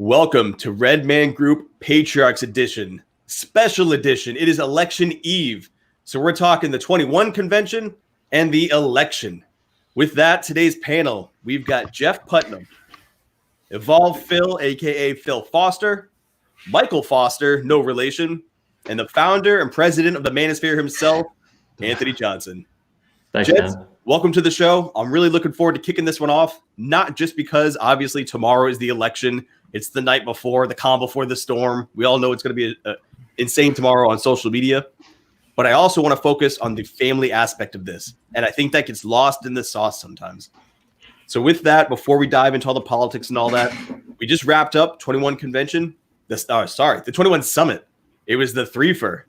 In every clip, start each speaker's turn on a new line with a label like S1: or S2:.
S1: Welcome to Red Man Group Patriarchs Edition, Special Edition. It is election eve, so we're talking the 21 convention and the election. With that, today's panel, we've got Jeff Putnam, Evolve Phil, aka Phil Foster, Michael Foster, no relation, and the founder and president of the Manosphere himself, Anthony Johnson.
S2: Thanks,
S1: Jets,
S2: man.
S1: welcome to the show. I'm really looking forward to kicking this one off, not just because obviously tomorrow is the election. It's the night before, the calm before the storm. We all know it's going to be insane tomorrow on social media. But I also want to focus on the family aspect of this. And I think that gets lost in the sauce sometimes. So with that, before we dive into all the politics and all that, we just wrapped up 21 convention. The 21 summit. It was the threefer.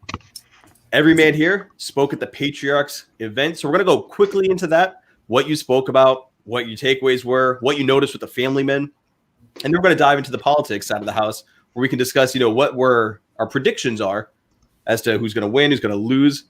S1: Every man here spoke at the Patriarchs event. So we're going to go quickly into that, what you spoke about, what your takeaways were, what you noticed with the family men. And then we're going to dive into the politics side of the house where we can discuss, what our predictions are as to who's going to win, who's going to lose,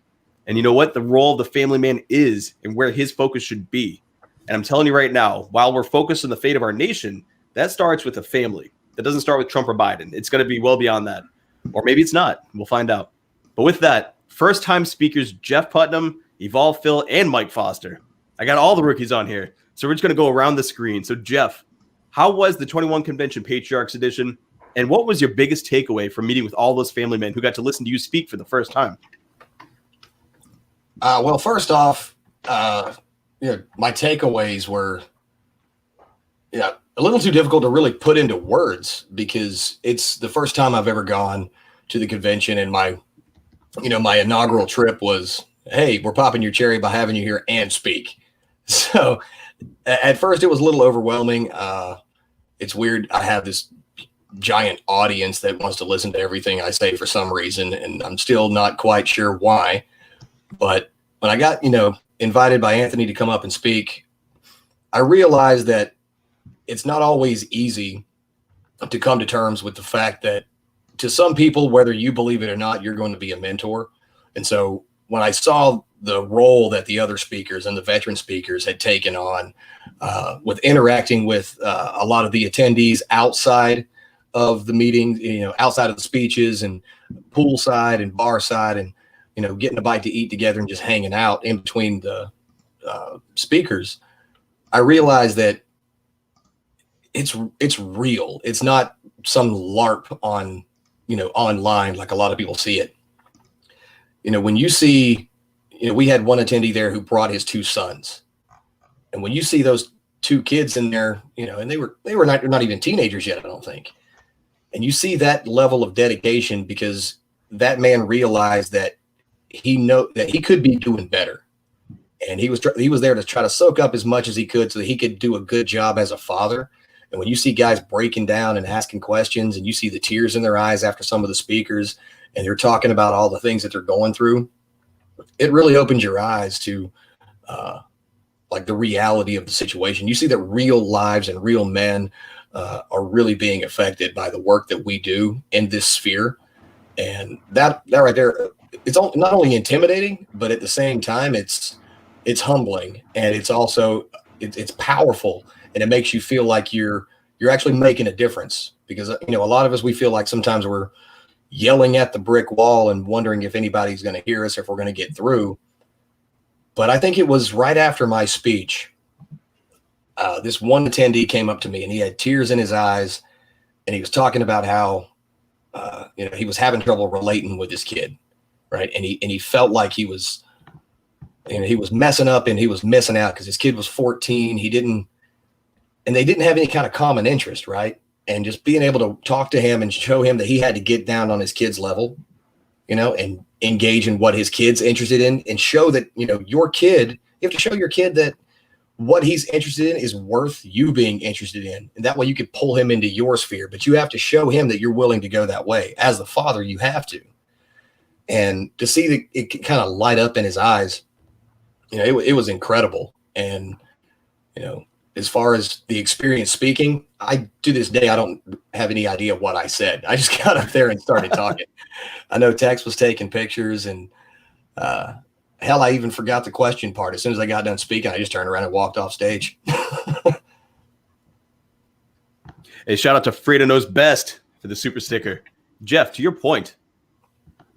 S1: and what the role of the family man is and where his focus should be. And I'm telling you right now, while we're focused on the fate of our nation, that starts with the family. That doesn't start with Trump or Biden. It's going to be well beyond that. Or maybe it's not. We'll find out. But with that, first-time speakers Jeff Putnam, Evolve Phil, and Mike Foster. I got all the rookies on here. So we're just going to go around the screen. So Jeff, how was the 21 Convention Patriarchs Edition, and what was your biggest takeaway from meeting with all those family men who got to listen to you speak for the first time?
S3: Well, first off, my takeaways were a little too difficult to really put into words because it's the first time I've ever gone to the convention, and my inaugural trip was, hey, we're popping your cherry by having you here and speak. So at first it was a little overwhelming. It's weird. I have this giant audience that wants to listen to everything I say for some reason, and I'm still not quite sure why. But when I got, invited by Anthony to come up and speak, I realized that it's not always easy to come to terms with the fact that to some people, whether you believe it or not, you're going to be a mentor. And so when I saw the role that the other speakers and the veteran speakers had taken on with interacting with a lot of the attendees outside of the meeting, outside of the speeches and poolside and bar side and, getting a bite to eat together and just hanging out in between the speakers, I realized that it's real. It's not some LARP on, online like a lot of people see it. When you see, we had one attendee there who brought his two sons. And when you see those two kids in there, and they were not even teenagers yet, I don't think. And you see that level of dedication because that man realized that he could be doing better. And he was there to try to soak up as much as he could so that he could do a good job as a father. And when you see guys breaking down and asking questions and you see the tears in their eyes after some of the speakers and they're talking about all the things that they're going through, it really opens your eyes to the reality of the situation. You see that real lives and real men are really being affected by the work that we do in this sphere. And that right there, it's not only intimidating, but at the same time, it's humbling, and it's also it's powerful, and it makes you feel like you're actually making a difference. Because a lot of us, we feel like sometimes we're yelling at the brick wall and wondering if anybody's going to hear us, if we're going to get through. But I think it was right after my speech, this one attendee came up to me and he had tears in his eyes, and he was talking about how he was having trouble relating with his kid, right? And he felt like he was messing up and he was missing out because his kid was 14. And they didn't have any kind of common interest, right? And just being able to talk to him and show him that he had to get down on his kid's level, and engage in what his kid's interested in, and show that, your kid, you have to show your kid that what he's interested in is worth you being interested in. And that way you could pull him into your sphere, but you have to show him that you're willing to go that way. As the father, you have to. And to see it kind of light up in his eyes, it was incredible. And, as far as the experience speaking, to this day, I don't have any idea what I said. I just got up there and started talking. I know Tex was taking pictures, and hell, I even forgot the question part. As soon as I got done speaking, I just turned around and walked off stage.
S1: Hey, shout out to Freda Knows Best for the super sticker. Jeff, to your point,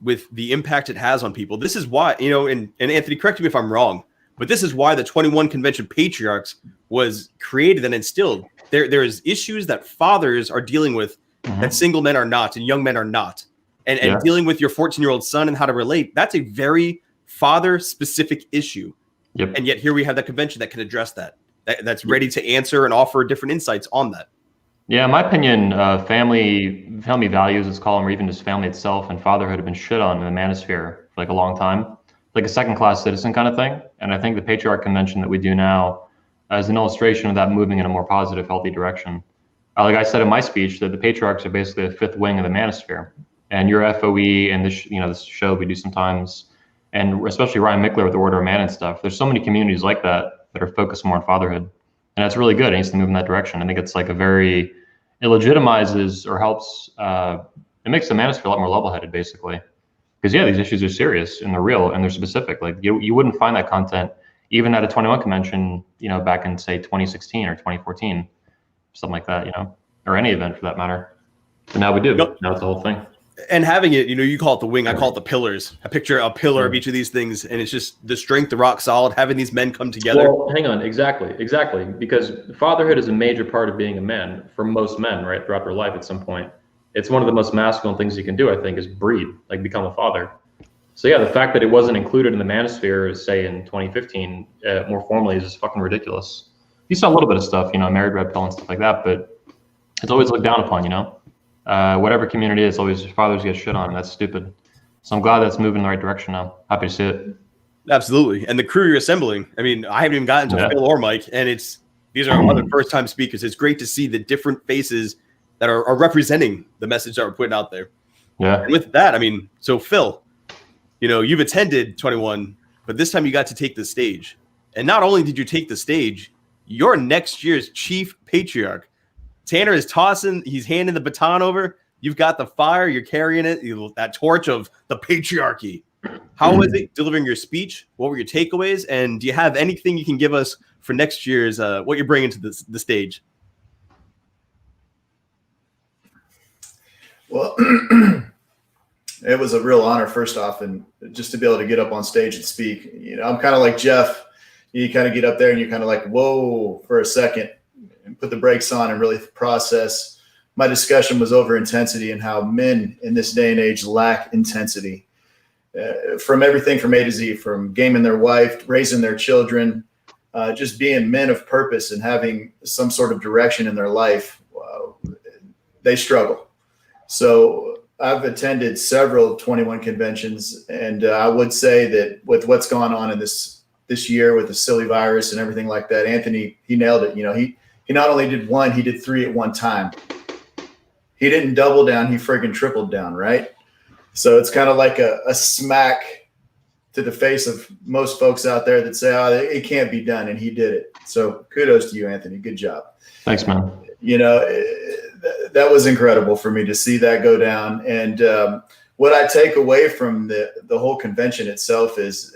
S1: with the impact it has on people, this is why, and Anthony, correct me if I'm wrong, but this is why the 21 Convention Patriarchs was created and instilled. There's issues that fathers are dealing with that single men are not and young men are not. And dealing with your 14-year-old son and how to relate, that's a very father-specific issue.
S2: Yep.
S1: And yet here we have that convention that can address that's ready to answer and offer different insights on that.
S2: Yeah, in my opinion, family values, let's call them, or even just family itself and fatherhood have been shit on in the manosphere for like a long time, like a second-class citizen kind of thing. And I think the Patriarch Convention that we do now is an illustration of that moving in a more positive, healthy direction. Like I said in my speech, that the Patriarchs are basically the fifth wing of the manosphere. And your FOE and this show we do sometimes, and especially Ryan Mickler with the Order of Man and stuff. There's so many communities like that are focused more on fatherhood, and that's really good. It needs to move in that direction. I think it's like it legitimizes or helps. It makes the manosphere a lot more level-headed, basically, because these issues are serious and they're real and they're specific. Like you wouldn't find that content even at a 21 convention, back in say 2016 or 2014, something like that, or any event for that matter. But now we do.
S1: Nope.
S2: Now it's the whole thing.
S1: And having it, you call it the wing, I call it the pillars. I picture a pillar of each of these things, and it's just the strength, the rock solid, having these men come together.
S2: Well, hang on, exactly, because fatherhood is a major part of being a man for most men, right, throughout their life at some point. It's one of the most masculine things you can do, I think, is breed, like become a father. So the fact that it wasn't included in the manosphere, say in 2015, more formally, is just fucking ridiculous. You saw a little bit of stuff, married red pill and stuff like that, but it's always looked down upon, whatever community it's always fathers get shit on. That's stupid. So I'm glad that's moving in the right direction now. Happy to see it.
S1: Absolutely. And the crew you're assembling, I haven't even gotten to Phil or Mike, and these are other first-time speakers. It's great to see the different faces that are representing the message that we're putting out there.
S2: Yeah.
S1: And with that, so Phil, you've attended 21, but this time you got to take the stage. And not only did you take the stage, you're next year's chief patriarch. Tanner is he's handing the baton over. You've got the fire, you're carrying it, that torch of the patriarchy. How was it delivering your speech? What were your takeaways? And do you have anything you can give us for next year's, what you're bringing to the stage?
S4: Well, it was a real honor, first off, and just to be able to get up on stage and speak. I'm kind of like Jeff. You kind of get up there and you're kind of like, whoa, for a second, and put the brakes on and really process. My discussion was over intensity and how men in this day and age lack intensity. From everything from A to Z, from gaming their wife, raising their children, just being men of purpose and having some sort of direction in their life, they struggle. So I've attended several 21 conventions, and I would say that with what's gone on in this year with the silly virus and everything like that, Anthony, he nailed it. He not only did one, he did three at one time. He didn't double down, he friggin' tripled down, right? So it's kind of like a smack to the face of most folks out there that say, oh, it can't be done, and he did it. So kudos to you, Anthony. Good job.
S2: Thanks, man.
S4: That was incredible for me to see that go down. And what I take away from the whole convention itself is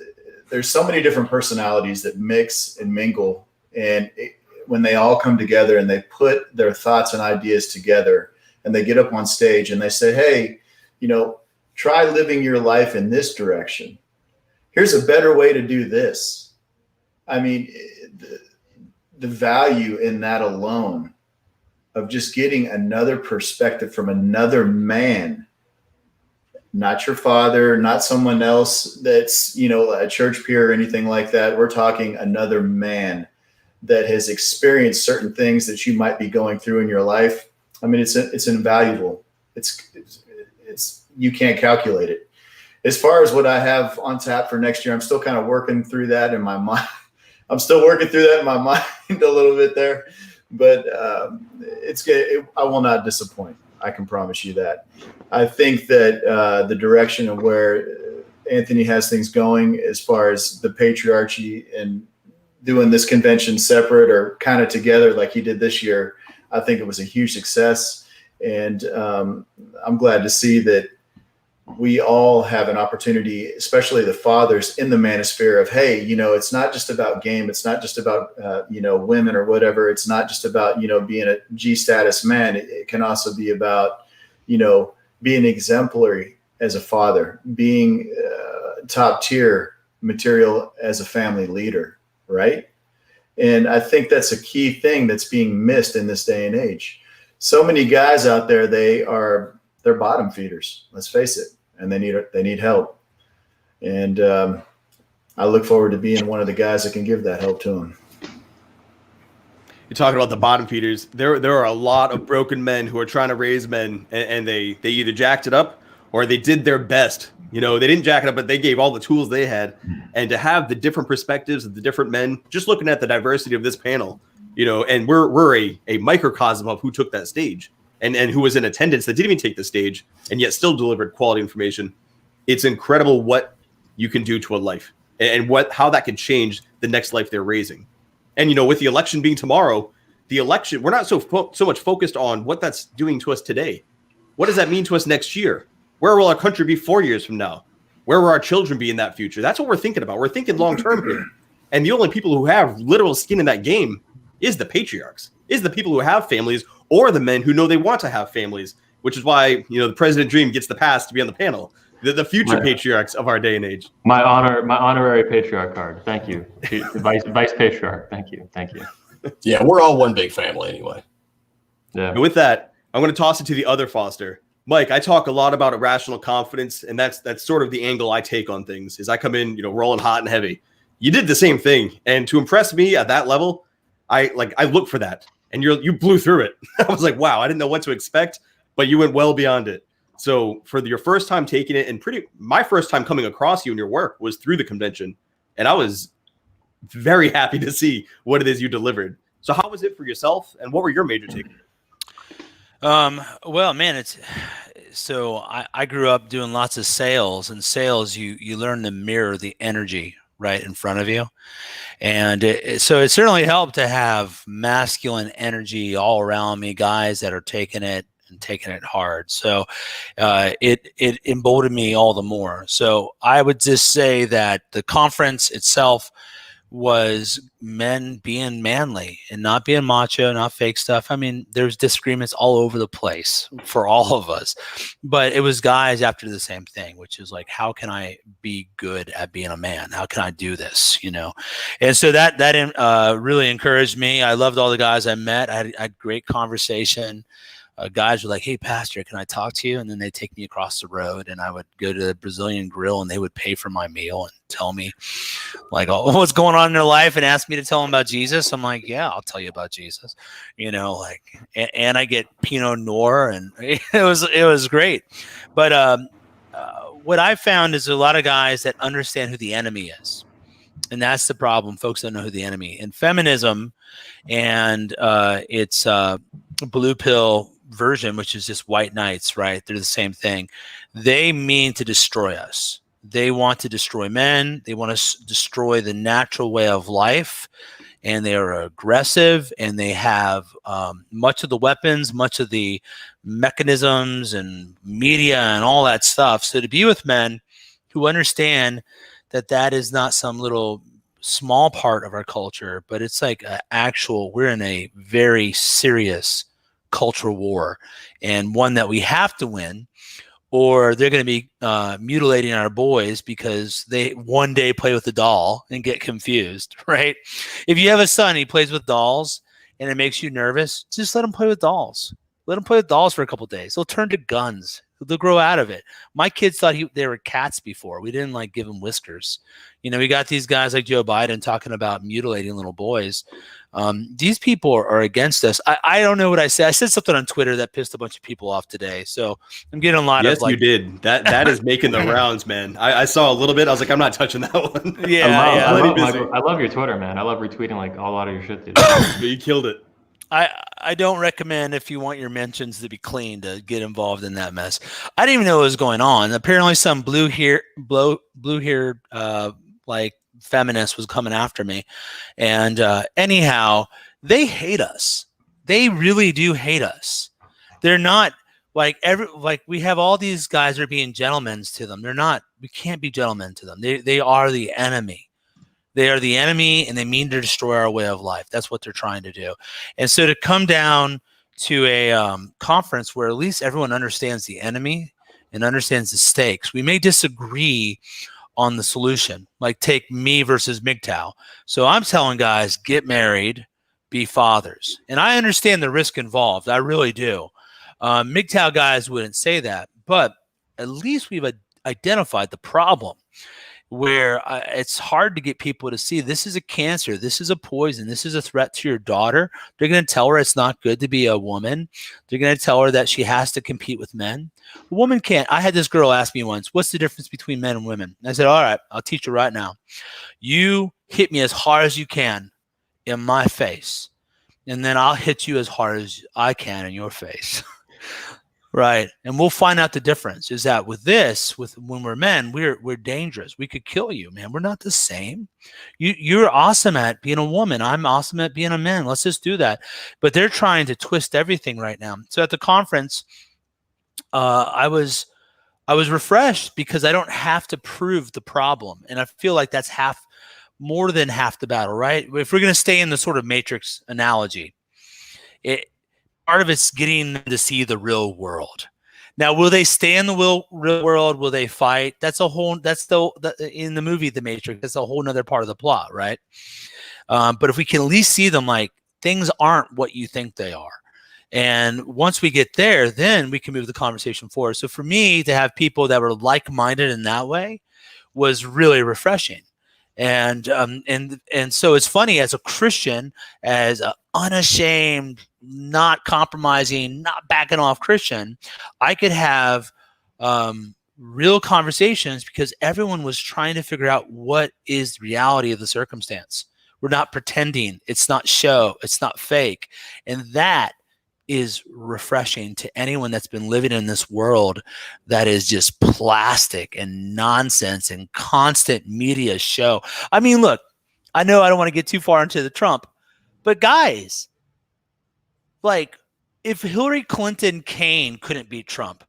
S4: there's so many different personalities that mix and mingle. And when they all come together and they put their thoughts and ideas together and they get up on stage and they say, hey, try living your life in this direction. Here's a better way to do this. The value in that alone of just getting another perspective from another man, not your father, not someone else that's, a church peer or anything like that. We're talking another man that has experienced certain things that you might be going through in your life. It's invaluable. It's you can't calculate it. As far as what I have on tap for next year, I'm still kind of working through that in my mind. I a little bit there, but I will not disappoint. I can promise you that. I think that the direction of where Anthony has things going as far as the patriarchy and doing this convention separate or kind of together like he did this year, I think it was a huge success. And I'm glad to see that we all have an opportunity, especially the fathers in the manosphere, of, hey, it's not just about game. It's not just about, women or whatever. It's not just about, being a G status man. It can also be about, being exemplary as a father, being top tier material as a family leader. Right. And I think that's a key thing that's being missed in this day and age. So many guys out there, they're bottom feeders. Let's face it. And they need help. And I look forward to being one of the guys that can give that help to them.
S1: You're talking about the bottom feeders. There are a lot of broken men who are trying to raise men, and they either jacked it up or they did their best. They didn't jack it up, but they gave all the tools they had. And to have the different perspectives of the different men, just looking at the diversity of this panel, and we're a microcosm of who took that stage and who was in attendance that didn't even take the stage and yet still delivered quality information. It's incredible what you can do to a life and how that can change the next life they're raising. And, with the election being tomorrow, we're not so much focused on what that's doing to us today. What does that mean to us next year? Where will our country be 4 years from now? Where will our children be in that future? That's what we're thinking about. We're thinking long-term here. And the only people who have literal skin in that game is the patriarchs, is the people who have families, or the men who know they want to have families, which is why, the president dream gets the pass to be on the panel. The future patriarchs of our day and age. My
S2: honorary patriarch card. Thank you. Vice patriarch. Thank you.
S3: Yeah, we're all one big family anyway.
S2: Yeah.
S1: And with that, I'm going to toss it to the other Foster. Mike, I talk a lot about irrational confidence, and that's sort of the angle I take on things. Is I come in, rolling hot and heavy. You did the same thing, and to impress me at that level, I look for that, and you blew through it. I was like, wow, I didn't know what to expect, but you went well beyond it. So for your first time taking it, and my first time coming across you and your work was through the convention, and I was very happy to see what it is you delivered. So how was it for yourself, and what were your major takeaways?
S5: Well, man, I grew up doing lots of sales, and sales, you learn to mirror the energy right in front of you. And so it certainly helped to have masculine energy all around me, guys that are taking it hard. So it emboldened me all the more. So I would just say that the conference itself was men being manly and not being macho, not fake stuff. I mean, there's disagreements all over the place for all of us, but it was guys after the same thing, which is like, how can I be good at being a man? How can I do this? And so that really encouraged me. I loved all the guys I met. I had great conversation. Guys were like, hey, Pastor, can I talk to you? And then they'd take me across the road, and I would go to the Brazilian grill, and they would pay for my meal and tell me like, oh, what's going on in their life, and ask me to tell them about Jesus. I'm like, yeah, I'll tell you about Jesus, and I get Pinot Noir, and it was great. But what I found is a lot of guys that understand who the enemy is. And that's the problem. Folks don't know who the enemy is. In feminism, and it's blue pill version, which is just white knights, right? They're the same thing. They mean to destroy us. They want to destroy men. They want to destroy the natural way of life. And they are aggressive, and they have much of the weapons, much of the mechanisms and media and all that stuff. So to be with men who understand that is not some little small part of our culture, but it's like we're in a very serious cultural war, and one that we have to win, or they're going to be mutilating our boys because they one day play with a doll and get confused, right? If you have a son, he plays with dolls and it makes you nervous, just let him play with dolls. Let him play with dolls for a couple of days. They'll turn to guns. They'll grow out of it. My kids thought they were cats before. We didn't give them whiskers. We got these guys like Joe Biden talking about mutilating little boys. These people are against us. I don't know what I said. I said something on Twitter that pissed a bunch of people off today. So I'm getting a lot of
S1: you did. That is making the rounds, man. I saw a little bit. I was like, I'm not touching that one.
S2: I love your Twitter, man. I love retweeting a lot of your shit, dude.
S1: You killed it.
S5: I don't recommend, if you want your mentions to be clean, to get involved in that mess. I didn't even know what was going on. Apparently some blue-haired feminist was coming after me. And anyhow, they hate us. They really do hate us. They're not like we have all these guys that are being gentlemen to them. They're not. We can't be gentlemen to them. They are the enemy. They are the enemy, and they mean to destroy our way of life. That's what they're trying to do. And so to come down to a conference where at least everyone understands the enemy and understands the stakes. We may disagree on the solution, like take me versus MGTOW. So I'm telling guys, get married, be fathers. And I understand the risk involved. I really do. MGTOW guys wouldn't say that, but at least we've identified the problem where it's hard to get people to see this is a cancer, this is a poison, this is a threat to your daughter. They're going to tell her it's not good to be a woman. They're going to tell her that she has to compete with men. A woman can't. I had this girl ask me once, what's the difference between men and women? And I said, all right, I'll teach you right now. You hit me as hard as you can in my face, and then I'll hit you as hard as I can in your face. Right. And we'll find out the difference is that with when we're men, we're dangerous. We could kill you, man. We're not the same. You're awesome at being a woman. I'm awesome at being a man. Let's just do that. But they're trying to twist everything right now. So at the conference, I was refreshed because I don't have to prove the problem. And I feel like that's more than half the battle, right? If we're going to stay in the sort of Matrix analogy, part of it's getting them to see the real world. Now, will they stay in the real world? Will they fight? That's in the movie The Matrix. That's a whole nother part of the plot, right? But if we can at least see them like things aren't what you think they are. And once we get there, then we can move the conversation forward. So for me to have people that were like-minded in that way was really refreshing. And so it's funny as a Christian, as an unashamed, not compromising, not backing off Christian, I could have real conversations because everyone was trying to figure out what is the reality of the circumstance. We're not pretending. It's not show. It's not fake. And that is refreshing to anyone that's been living in this world that is just plastic and nonsense and constant media show. I mean, look, I know I don't want to get too far into the Trump, but guys, like if Hillary Clinton Kane couldn't beat Trump,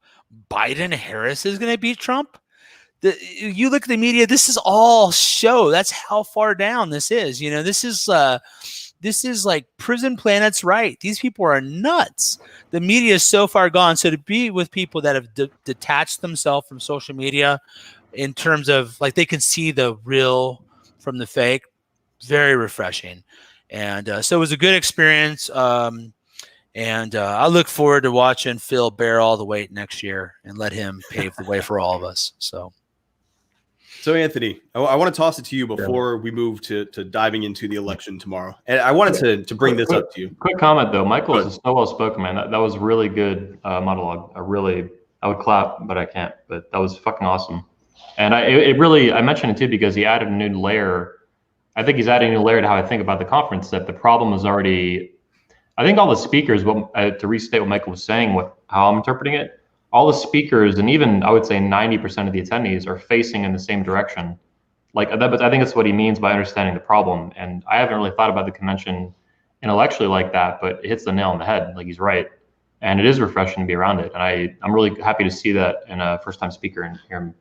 S5: Biden Harris is going to beat Trump. You look at the media, this is all show. That's how far down this is. You know, this is like prison planets, right? These people are nuts. The media is so far gone. So to be with people that have detached themselves from social media in terms of like they can see the real from the fake, very refreshing. And so it was a good experience. And I look forward to watching Phil bear all the weight next year and let him pave the way for all of us.
S1: So Anthony, I want to toss it to you before we move to diving into the election tomorrow. And I wanted to bring this up to you.
S2: Quick comment though. Michael is so well spoken, man. That was really good monologue. I would clap, but I can't. But that was fucking awesome. And I mentioned it too because he added a new layer. I think he's adding a new layer to how I think about the conference. That the problem is already. I think all the speakers. To restate what Michael was saying, how I'm interpreting it. All the speakers and even I would say 90% of the attendees are facing in the same direction. Like that, but I think that's what he means by understanding the problem. And I haven't really thought about the convention intellectually like that, but it hits the nail on the head. Like he's right. And it is refreshing to be around it. And I'm really happy to see that in a first-time speaker and hear him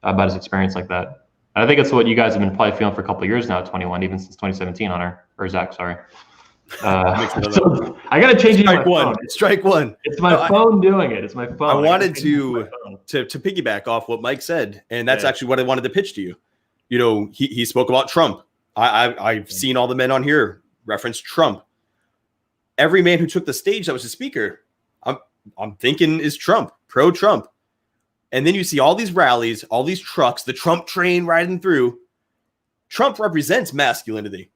S2: about his experience like that. And I think it's what you guys have been probably feeling for a couple of years now at 21, even since 2017, Hunter, or Zach, sorry. So I gotta change
S1: strike one. Strike one.
S2: It's my phone doing it. It's my phone.
S1: I wanted to piggyback off what Mike said, and that's actually what I wanted to pitch to you. You know, he spoke about Trump. I've seen all the men on here reference Trump. Every man who took the stage that was a speaker, I'm thinking is Trump, pro-Trump. And then you see all these rallies, all these trucks, the Trump train riding through. Trump represents masculinity.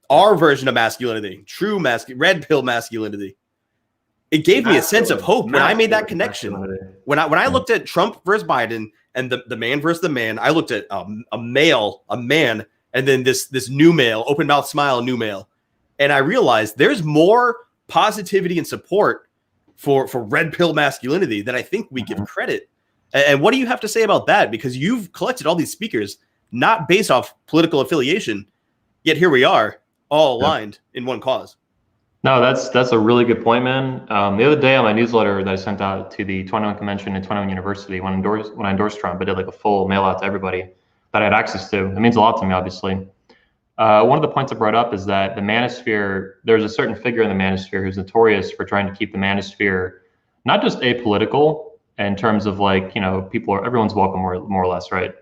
S1: Our version of masculinity, true red pill masculinity. It gave me a sense of hope when I made that connection. When I looked at Trump versus Biden and the man versus the man, I looked at a man, and then this new male, open mouth smile, new male. And I realized there's more positivity and support for red pill masculinity than I think we give credit. And what do you have to say about that? Because you've collected all these speakers, not based off political affiliation, yet here we are. All aligned in one cause.
S2: No, that's a really good point, man. The other day on my newsletter that I sent out to the 21 Convention and 21 University, when I endorsed Trump, I did like a full mail out to everybody that I had access to. It means a lot to me, obviously. One of the points I brought up is that the manosphere, there's a certain figure in the manosphere who's notorious for trying to keep the manosphere not just apolitical in terms of like, everyone's welcome more or less, right?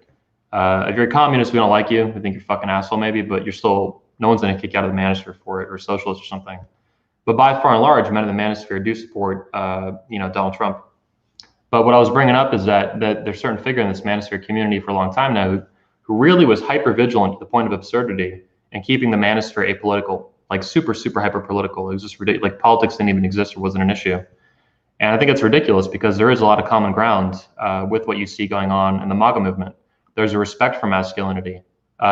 S2: If you're a communist, we don't like you. We think you're a fucking asshole maybe, but no one's going to kick you out of the manosphere for it, or socialist or something. But by far and large, men of the manosphere do support, Donald Trump. But what I was bringing up is that there's a certain figure in this manosphere community for a long time now who really was hyper vigilant to the point of absurdity and keeping the manosphere apolitical, like super, super hyper political. It was just ridiculous. Like politics didn't even exist or wasn't an issue. And I think it's ridiculous because there is a lot of common ground with what you see going on in the MAGA movement. There's a respect for masculinity,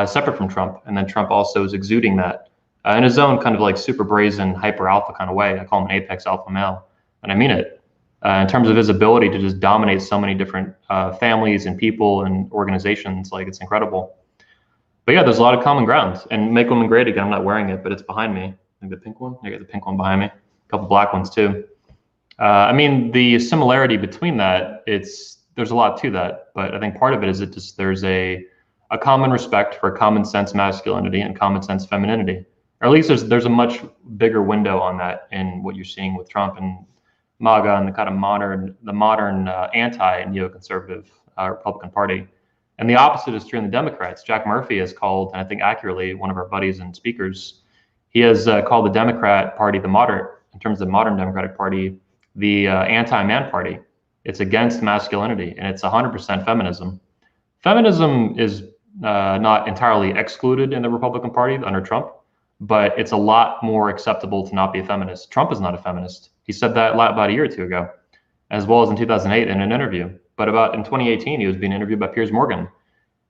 S2: separate from Trump. And then Trump also is exuding that in his own kind of like super brazen, hyper alpha kind of way. I call him an apex alpha male. And I mean it in terms of his ability to just dominate so many different families and people and organizations. Like, it's incredible. But yeah, there's a lot of common ground. And Make Women Great Again, I'm not wearing it, but it's behind me. I think the pink one. I got the pink one behind me. A couple black ones too. I mean, the similarity between that, there's a lot to that, but I think part of it is there's a common respect for common sense masculinity and common sense femininity, or at least there's a much bigger window on that in what you're seeing with Trump and MAGA and the kind of modern anti-neoconservative Republican Party. And the opposite is true in the Democrats. Jack Murphy has called, and I think accurately, one of our buddies and speakers, he has called the Democrat Party in terms of the modern Democratic Party, the anti-man party. It's against masculinity, and it's 100% feminism. Feminism is not entirely excluded in the Republican Party under Trump, but it's a lot more acceptable to not be a feminist. Trump is not a feminist. He said that about a year or two ago, as well as in 2008 in an interview. But in 2018, he was being interviewed by Piers Morgan.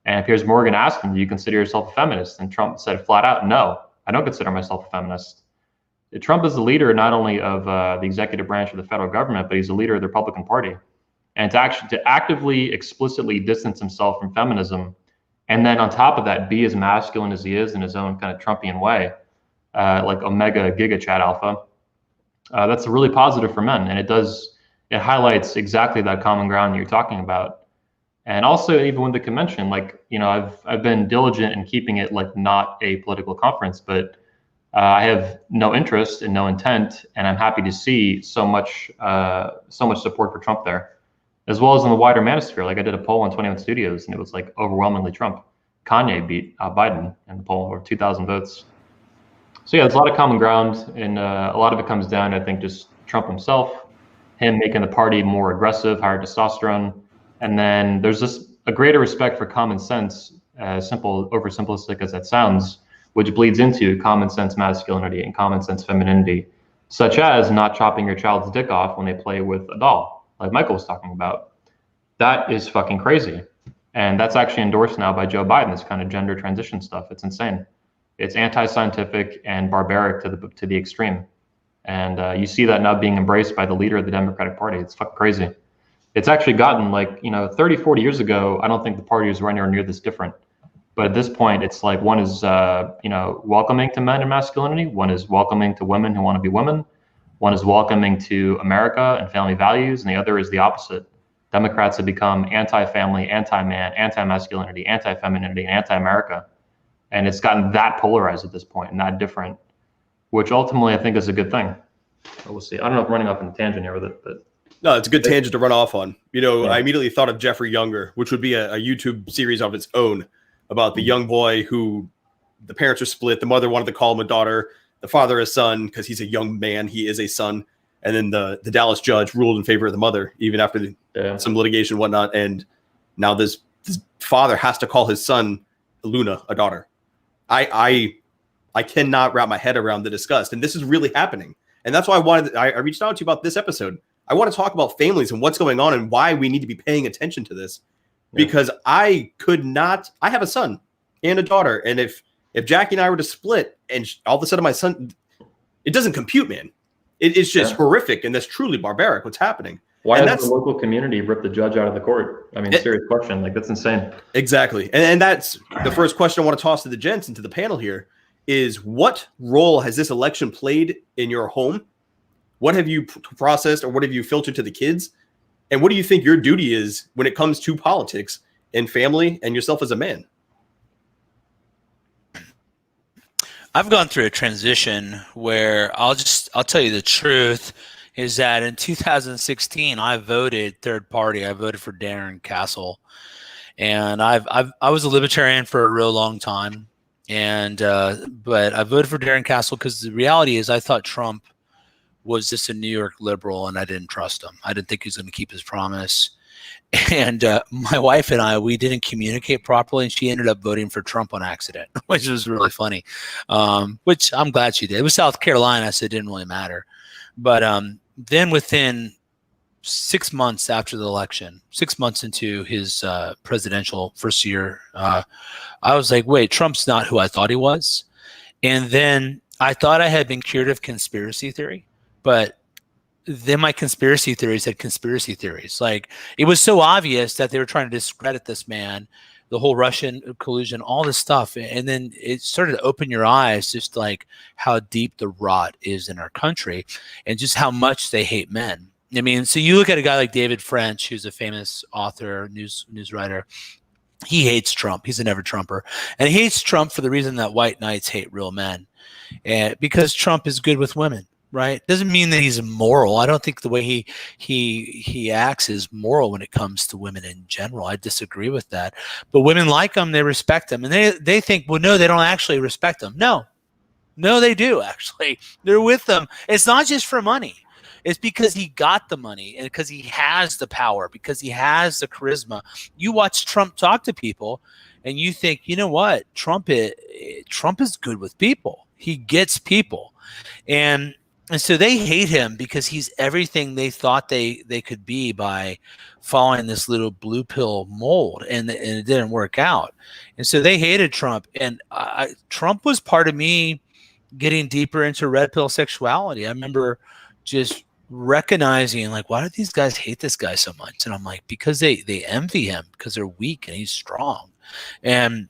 S2: And Piers Morgan asked him, do you consider yourself a feminist? And Trump said flat out, no, I don't consider myself a feminist. Trump is the leader not only of the executive branch of the federal government, but he's the leader of the Republican Party. And to actively, explicitly distance himself from feminism, and then on top of that, be as masculine as he is in his own kind of Trumpian way, like Omega Giga Chat Alpha, that's really positive for men. And it highlights exactly that common ground that you're talking about. And also, even with the convention, I've been diligent in keeping it like not a political conference, but I have no interest and no intent, and I'm happy to see so much support for Trump there, as well as in the wider manosphere. Like, I did a poll on 21 Studios, and it was like overwhelmingly Trump. Kanye beat Biden in the poll, over 2,000 votes. So yeah, there's a lot of common ground, and a lot of it comes down, I think, just Trump himself, him making the party more aggressive, higher testosterone, and then there's just a greater respect for common sense, oversimplistic as that sounds, which bleeds into common sense masculinity and common sense femininity, such as not chopping your child's dick off when they play with a doll, like Michael was talking about. That is fucking crazy. And that's actually endorsed now by Joe Biden, this kind of gender transition stuff. It's insane. It's anti-scientific and barbaric to the extreme. And you see that now being embraced by the leader of the Democratic Party. It's fucking crazy. It's actually gotten 30, 40 years ago, I don't think the party was anywhere near this different. But at this point, it's like one is, welcoming to men and masculinity. One is welcoming to women who want to be women. One is welcoming to America and family values. And the other is the opposite. Democrats have become anti-family, anti-man, anti-masculinity, anti-femininity, and anti-America. And it's gotten that polarized at this point and that different, which ultimately I think is a good thing. But we'll see. I don't know if I'm running off on a tangent here with it, but.
S1: No, it's a good tangent to run off on. Yeah. I immediately thought of Jeffrey Younger, which would be a YouTube series of its own, about the young boy who the parents are split. The mother wanted to call him a daughter. The father a son because he's a young man. He is a son. And then the Dallas judge ruled in favor of the mother, even after some litigation and whatnot. And now this father has to call his son Luna a daughter. I cannot wrap my head around the disgust. And this is really happening. And that's why I reached out to you about this episode. I want to talk about families and what's going on and why we need to be paying attention to this. Because I have a son and a daughter. And if Jackie and I were to split and all of a sudden my son, it doesn't compute, man. It's just horrific. And that's truly barbaric what's happening.
S2: Why has the local community ripped the judge out of the court? I mean, serious question. Like, that's insane.
S1: Exactly. And that's the first question I want to toss to the gents and to the panel here is what role has this election played in your home? What have you processed or what have you filtered to the kids? And what do you think your duty is when it comes to politics and family and yourself as a man?
S5: I've gone through a transition where I'll tell you the truth is that in 2016 I voted third party. I voted for Darren Castle, and I was a libertarian for a real long time, and but I voted for Darren Castle because the reality is I thought Trump was just a New York liberal, and I didn't trust him. I didn't think he was going to keep his promise. And my wife and I, we didn't communicate properly, and she ended up voting for Trump on accident, which was really funny, which I'm glad she did. It was South Carolina, so it didn't really matter. But then within 6 months after the election, 6 months into his presidential first year, I was like, wait, Trump's not who I thought he was. And then I thought I had been cured of conspiracy theory, but then my conspiracy theories had conspiracy theories. Like, it was so obvious that they were trying to discredit this man, the whole Russian collusion, all this stuff. And then it started to open your eyes just like how deep the rot is in our country and just how much they hate men. I mean, so you look at a guy like David French, who's a famous author, news writer. He hates Trump. He's a never Trumper. And he hates Trump for the reason that white knights hate real men. And because Trump is good with women. Right? Doesn't mean that he's immoral. I don't think the way he acts is moral when it comes to women in general. I disagree with that. But women like him, they respect him, and they think, well, no, they don't actually respect him. No, they do actually. They're with them. It's not just for money. It's because he got the money and because he has the power, because he has the charisma. You watch Trump talk to people, and you think, you know what? Trump is good with people. He gets people, and so they hate him because he's everything they thought they could be by following this little blue pill mold, and it didn't work out. And so they hated Trump. And Trump was part of me getting deeper into red pill sexuality. I remember just recognizing, like, why do these guys hate this guy so much? And I'm like, because they envy him because they're weak and he's strong. And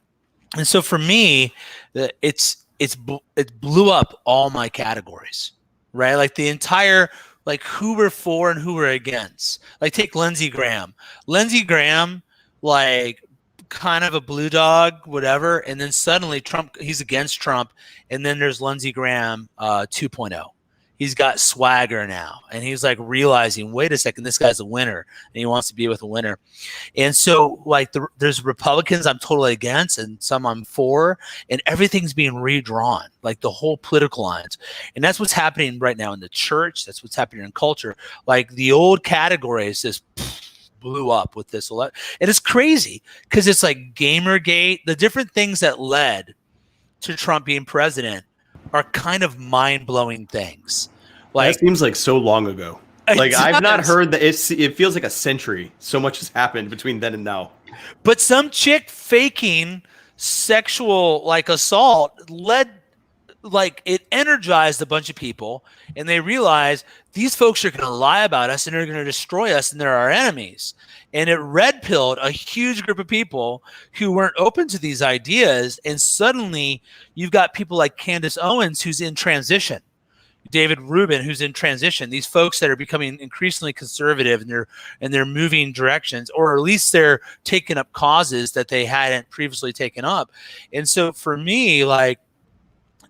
S5: so for me, it blew up all my categories. Right? Like the entire, like who we're for and who we're against. Like take Lindsey Graham. Lindsey Graham, like kind of a blue dog, whatever. And then suddenly he's against Trump. And then there's Lindsey Graham 2.0. He's got swagger now. And he's like realizing, wait a second, this guy's a winner. And he wants to be with a winner. And so like there's Republicans I'm totally against and some I'm for. And everything's being redrawn, like the whole political lines. And that's what's happening right now in the church. That's what's happening in culture. Like the old categories just blew up with this. And it's crazy because it's like Gamergate, the different things that led to Trump being president are kind of mind-blowing things. Like,
S1: that seems like so long ago. Like I've not heard that. It feels like a century. So much has happened between then and now.
S5: But some chick faking sexual like assault it energized a bunch of people, and they realized these folks are going to lie about us and they're going to destroy us, and they're our enemies. And it red-pilled a huge group of people who weren't open to these ideas. And suddenly you've got people like Candace Owens, who's in transition, David Rubin, who's in transition, these folks that are becoming increasingly conservative and they're moving directions, or at least they're taking up causes that they hadn't previously taken up. And so for me, like,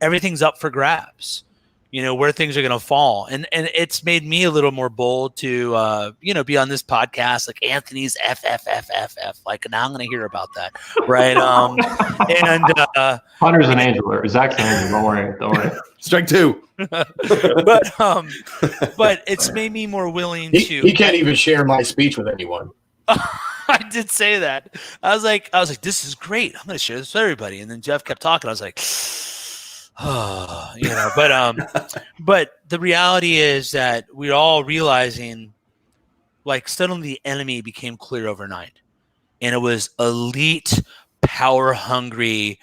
S5: everything's up for grabs, where things are going to fall. And it's made me a little more bold to, be on this podcast, like Anthony's FFFFF. Like, now I'm going to hear about that. Right. And
S2: Hunter's an angel, or Zach's an angel. Don't worry.
S1: Strike two.
S5: But it's made me more willing to.
S3: He can't even share my speech with anyone.
S5: I did say that. I was like, this is great. I'm going to share this with everybody. And then Jeff kept talking. I was like, but the reality is that we're all realizing, like, suddenly the enemy became clear overnight, and it was elite, power hungry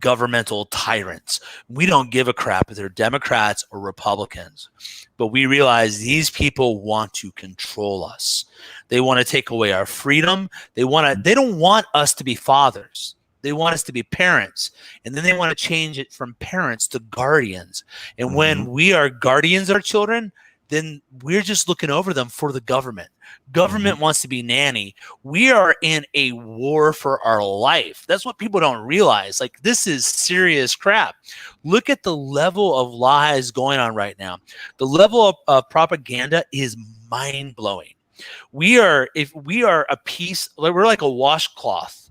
S5: governmental tyrants. We don't give a crap if they're Democrats or Republicans, but we realize these people want to control us. They want to take away our freedom. They don't want us to be fathers. They want us to be parents, and then they want to change it from parents to guardians. And when we are guardians of our children, then we're just looking over them for the government. Government wants to be nanny. We are in a war for our life. That's what people don't realize. Like, this is serious crap. Look at the level of lies going on right now. The level of propaganda is mind-blowing. If we are a piece, we're like a washcloth,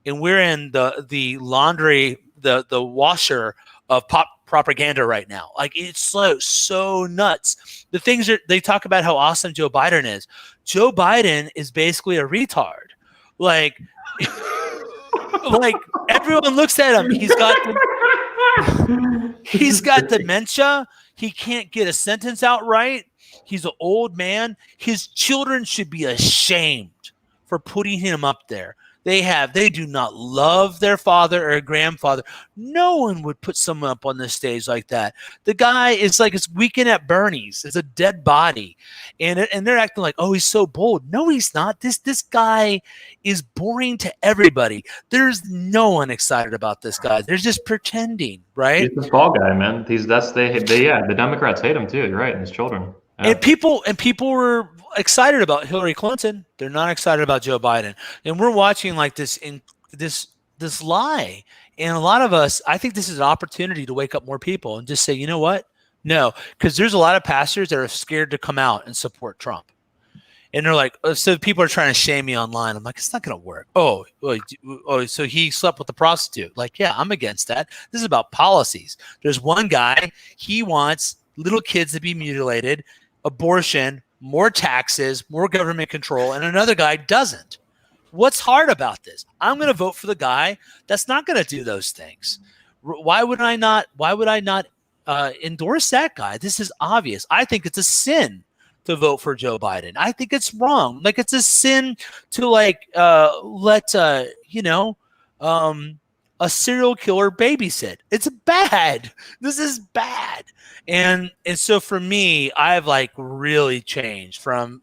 S5: and we're in the laundry, the washer of propaganda right now. Like, it's so nuts. The things they talk about how awesome Joe Biden is. Joe Biden is basically a retard. Like everyone looks at him. He's got dementia. He can't get a sentence out right. He's an old man. His children should be ashamed for putting him up there. They do not love their father or grandfather. No one would put someone up on this stage like that. The guy is like, it's Weekend at Bernie's. It's a dead body. And they're acting like, oh, he's so bold. No, he's not. This guy is boring to everybody. There's no one excited about this guy. They're just pretending, right?
S2: He's the fall guy, man. The Democrats hate him too. You're right, and his children. Yeah.
S5: And people were excited about Hillary Clinton. They're not excited about Joe Biden. And we're watching like this lie. And a lot of us, I think this is an opportunity to wake up more people and just say, you know what? No, because there's a lot of pastors that are scared to come out and support Trump. And they're like, so people are trying to shame me online. I'm like, it's not going to work. Oh, so he slept with a prostitute. Like, yeah, I'm against that. This is about policies. There's one guy, he wants little kids to be mutilated, abortion, more taxes, more government control, and another guy doesn't. What's hard about this? I'm going to vote for the guy that's not going to do those things. Why would I not endorse that guy? This is obvious. I think it's a sin to vote for Joe Biden. I think it's wrong. Like, it's a sin to let a serial killer babysit. It's bad. This is bad. And so for me, I've like really changed from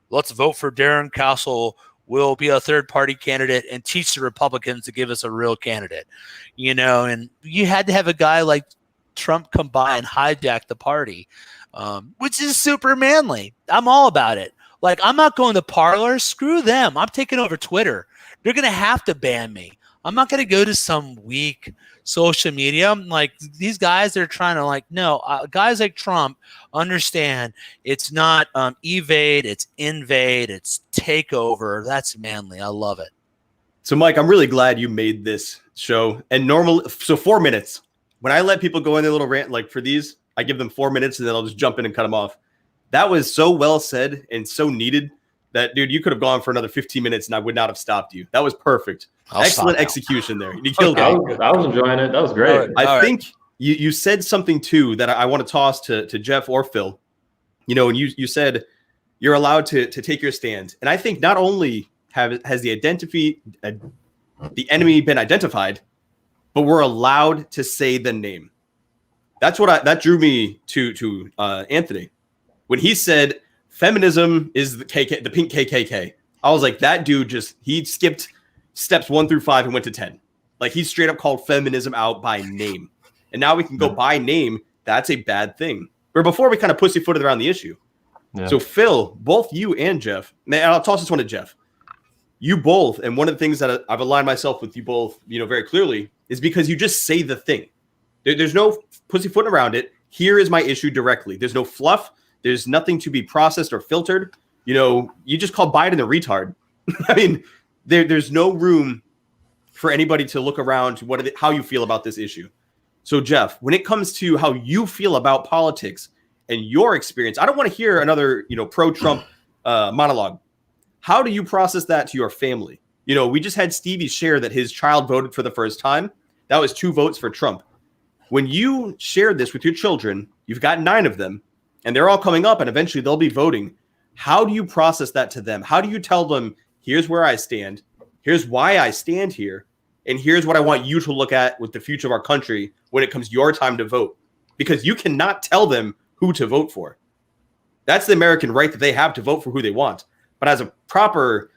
S5: let's vote for Darren Castle. We'll be a third party candidate and teach the Republicans to give us a real candidate, and you had to have a guy like Trump come by and hijack the party, which is super manly. I'm all about it. Like, I'm not going to Parler. Screw them. I'm taking over Twitter. They're going to have to ban me. I'm not going to go to some weak social media. Like, these guys, they're trying to no, guys like Trump understand it's not evade, it's invade, it's takeover. That's manly. I love it.
S1: So, Mike, I'm really glad you made this show. And normally, so 4 minutes. When I let people go in their little rant, like for these, I give them 4 minutes and then I'll just jump in and cut them off. That was so well said and so needed that, dude, you could have gone for another 15 minutes and I would not have stopped you. That was perfect. Excellent execution there. You killed it.
S2: I was enjoying it. That was great.
S1: I think you said something too that I want to toss to Jeff or Phil. And you said you're allowed to take your stand. And I think not only has the enemy been identified, but we're allowed to say the name. That drew me to Anthony when he said feminism is the pink KKK. I was like, that dude he skipped steps 1 through 5 and went to 10. Like, he straight up called feminism out by name. And now we can go by name. That's a bad thing. But before we kind of pussyfooted around the issue. Yeah. So Phil, both you and Jeff, and I'll toss this one to Jeff. You both, and one of the things that I've aligned myself with you both, very clearly, is because you just say the thing. There's no pussyfooting around it. Here is my issue directly. There's no fluff. There's nothing to be processed or filtered. You just call Biden a retard. I mean, there's no room for anybody to look around to how you feel about this issue. So, Jeff, when it comes to how you feel about politics and your experience, I don't want to hear another, pro-Trump monologue. How do you process that to your family? We just had Stevie share that his child voted for the first time. That was 2 votes for Trump. When you share this with your children, you've got 9 of them, and they're all coming up, and eventually they'll be voting. How do you process that to them? How do you tell them, here's where I stand, here's why I stand here, and here's what I want you to look at with the future of our country when it comes your time to vote? Because you cannot tell them who to vote for. That's the American right that they have to vote for who they want. But as a proper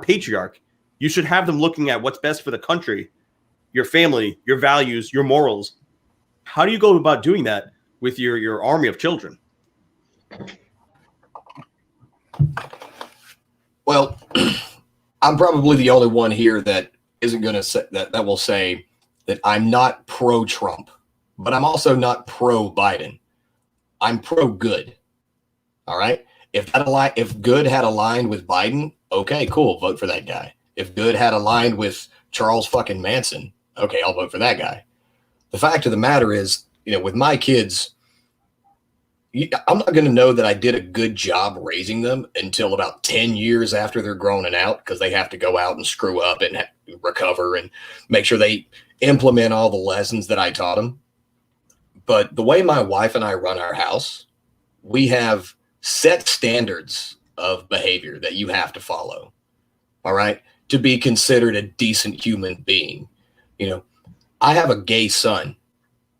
S1: patriarch, You should have them looking at what's best for the country, your family, your values, your morals. How do you go about doing that with your army of children?
S3: Well, I'm probably the only one here that isn't going to say that will say that I'm not pro-Trump, but I'm also not pro-Biden. I'm pro-good. All right. If good had aligned with Biden, okay, cool, vote for that guy. If good had aligned with Charles fucking Manson, okay, I'll vote for that guy. The fact of the matter is, with my kids, I'm not going to know that I did a good job raising them until about 10 years after they're grown and out, because they have to go out and screw up and recover and make sure they implement all the lessons that I taught them. But the way my wife and I run our house, we have set standards of behavior that you have to follow, all right, to be considered a decent human being. I have a gay son,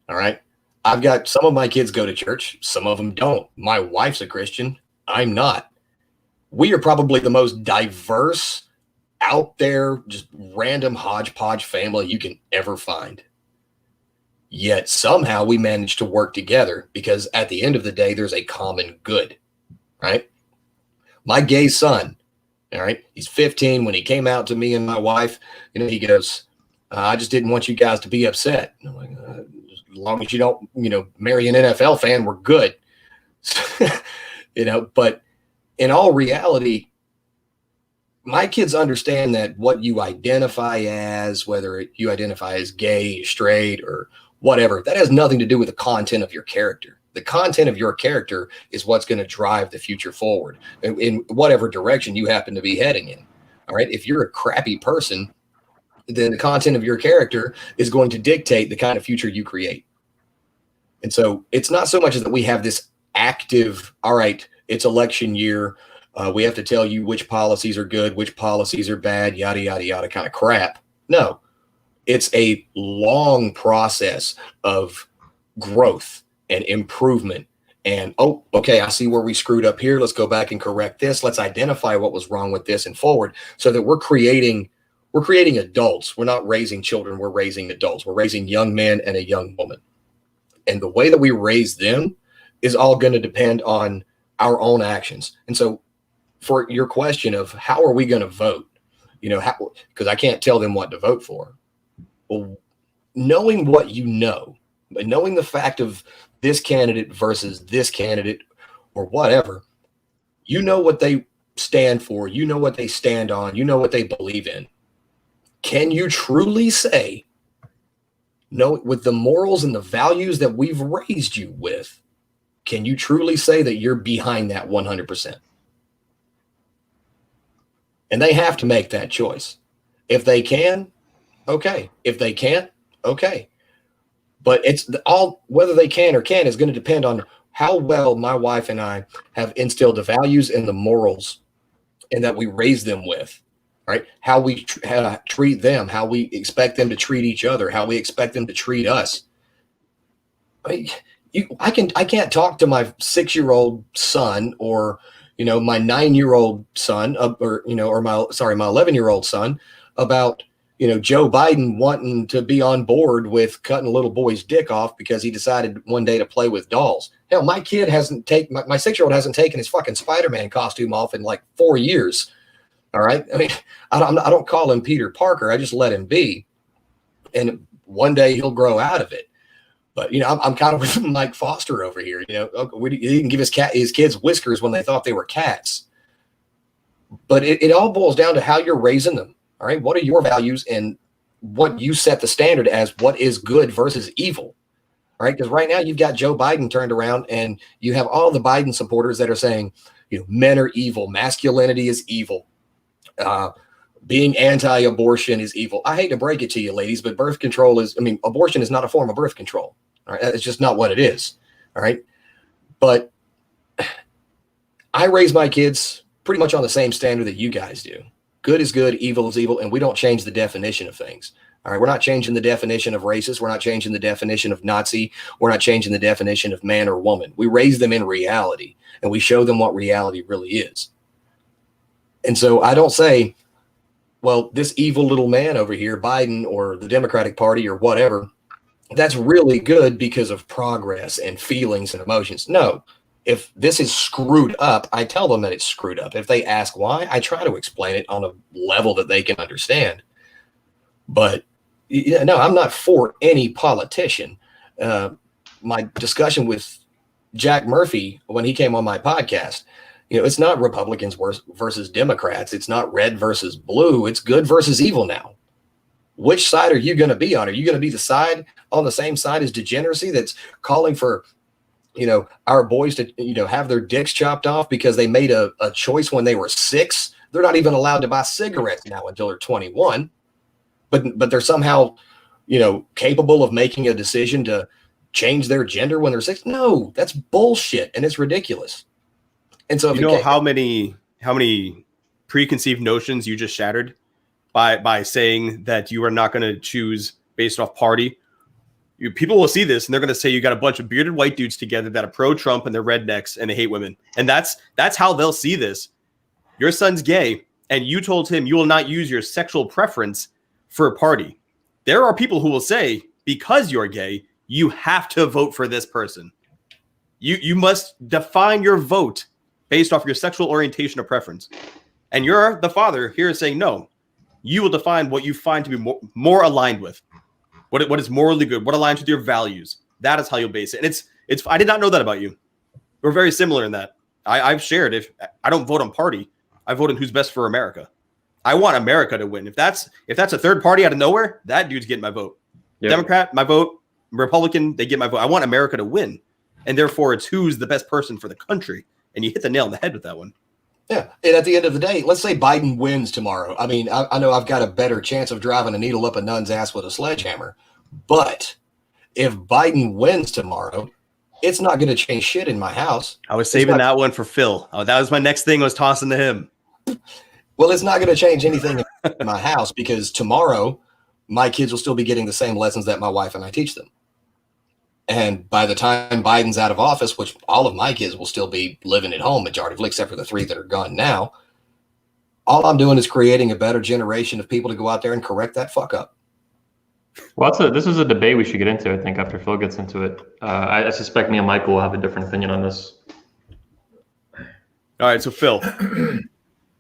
S3: all right. I've got some of my kids go to church. Some of them don't. My wife's a Christian. I'm not. We are probably the most diverse, out there, just random hodgepodge family you can ever find. Yet somehow we manage to work together because at the end of the day, there's a common good, right? My gay son, all right, he's 15. When he came out to me and my wife, he goes, I just didn't want you guys to be upset. I'm like, as long as you don't, marry an NFL fan, we're good. But in all reality, my kids understand that what you identify as, whether you identify as gay, straight, or whatever, that has nothing to do with the content of your character. The content of your character is what's going to drive the future forward in whatever direction you happen to be heading in. All right. If you're a crappy person, then the content of your character is going to dictate the kind of future you create. And so it's not so much as that we have this active, all right, it's election year. We have to tell you which policies are good, which policies are bad, yada, yada, yada kind of crap. No, it's a long process of growth and improvement. And, oh, okay, I see where we screwed up here. Let's go back and correct this. Let's identify what was wrong with this and forward, so that we're creating adults. We're not raising children. We're raising adults. We're raising young men and a young woman. And the way that we raise them is all going to depend on our own actions. And so for your question of how are we going to vote, because I can't tell them what to vote for. Well, knowing what but knowing the fact of this candidate versus this candidate or whatever, what they stand for, what they stand on, what they believe in. Can you truly say, no, with the morals and the values that we've raised you with, can you truly say that you're behind that 100%? And they have to make that choice. If they can, okay. If they can't, okay. But it's all, whether they can or can't is going to depend on how well my wife and I have instilled the values and the morals and that we raise them with. Right? How we treat them, how we expect them to treat each other, how we expect them to treat us. I can't talk to my 6-year-old son or, my 9-year-old son or my 11-year-old son about, Joe Biden wanting to be on board with cutting a little boy's dick off because he decided one day to play with dolls. Hell, my kid my 6-year-old hasn't taken his fucking Spider-Man costume off in like 4 years. All right. I mean, I don't call him Peter Parker. I just let him be. And one day he'll grow out of it. But, I'm kind of with Mike Foster over here. He didn't give his kids whiskers when they thought they were cats. But it all boils down to how you're raising them. All right. What are your values and what you set the standard as what is good versus evil? All right. Because right now you've got Joe Biden turned around and you have all the Biden supporters that are saying, men are evil. Masculinity is evil. Being anti-abortion is evil. I hate to break it to you, ladies, but abortion is not a form of birth control. All right. It's just not what it is. All right. But I raise my kids pretty much on the same standard that you guys do. Good is good, evil is evil, and we don't change the definition of things. All right. We're not changing the definition of racist. We're not changing the definition of Nazi. We're not changing the definition of man or woman. We raise them in reality and we show them what reality really is. And so I don't say, well, this evil little man over here, Biden or the Democratic Party or whatever, that's really good because of progress and feelings and emotions. No, if this is screwed up, I tell them that it's screwed up. If they ask why, I try to explain it on a level that they can understand. But no, I'm not for any politician. My discussion with Jack Murphy when he came on my podcast, it's not Republicans versus Democrats. It's not red versus blue. It's good versus evil now. Which side are you going to be on? Are you going to be the side on the same side as degeneracy that's calling for, our boys to, have their dicks chopped off because they made a choice when they were 6? They're not even allowed to buy cigarettes now until they're 21. But they're somehow, capable of making a decision to change their gender when they're 6. No, that's bullshit, and it's ridiculous. And so,
S1: how many preconceived notions you just shattered by saying that you are not going to choose based off party. People will see this and they're going to say you got a bunch of bearded white dudes together that are pro-Trump and they're rednecks and they hate women, and that's how they'll see this. Your son's gay, and you told him you will not use your sexual preference for a party. There are people who will say, because you're gay, you have to vote for this person. You must define your vote based off your sexual orientation or preference. And you're the father here saying, no, you will define what you find to be more aligned with, what is morally good, what aligns with your values. That is how you'll base it. And it's I did not know that about you. We're very similar in that. I've shared, if I don't vote on party, I vote on who's best for America. I want America to win. If that's a third party out of nowhere, that dude's getting my vote. Yep. Democrat, my vote. Republican, they get my vote. I want America to win. And therefore, it's who's the best person for the country. And you hit the nail on the head with that one.
S3: Yeah. And at the end of the day, let's say Biden wins tomorrow. I mean, I know I've got a better chance of driving a needle up a nun's ass with a sledgehammer. But if Biden wins tomorrow, it's not going to change shit in my house.
S1: I was saving that one for Phil. Oh, that was my next thing I was tossing to him.
S3: Well, it's not going to change anything in my house because tomorrow my kids will still be getting the same lessons that my wife and I teach them. And by the time Biden's out of office, which all of my kids will still be living at home, majority, except for the 3 that are gone now, all I'm doing is creating a better generation of people to go out there and correct that fuck up.
S2: Well, this is a debate we should get into, I think, after Phil gets into it. I suspect me and Michael will have a different opinion on this.
S1: All right, so Phil.
S2: Let's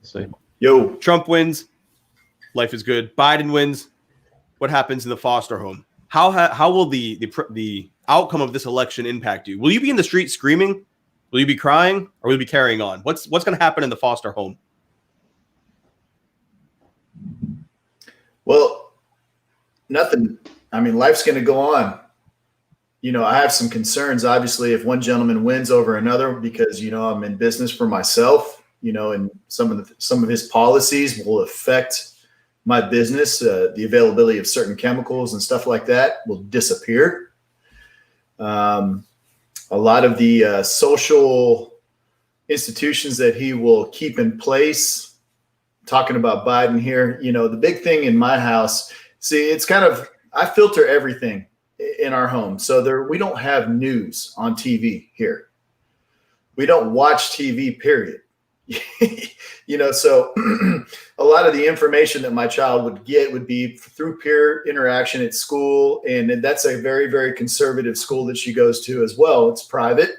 S2: see.
S1: Yo, Trump wins. Life is good. Biden wins. What happens in the foster home? How will the outcome of this election impact you? Will you be in the street screaming? Will you be crying, or will you be carrying on? What's going to happen in the foster home?
S4: Well, nothing. I mean, life's going to go on. I have some concerns, obviously, if one gentleman wins over another, because, I'm in business for myself, and some of his policies will affect my business. The availability of certain chemicals and stuff like that will disappear. A lot of the social institutions that he will keep in place, talking about Biden here, the big thing in my house, see, it's kind of, I filter everything in our home. So we don't have news on TV here. We don't watch TV, period. So a lot of the information that my child would get would be through peer interaction at school. And that's a very, very conservative school that she goes to as well. It's private.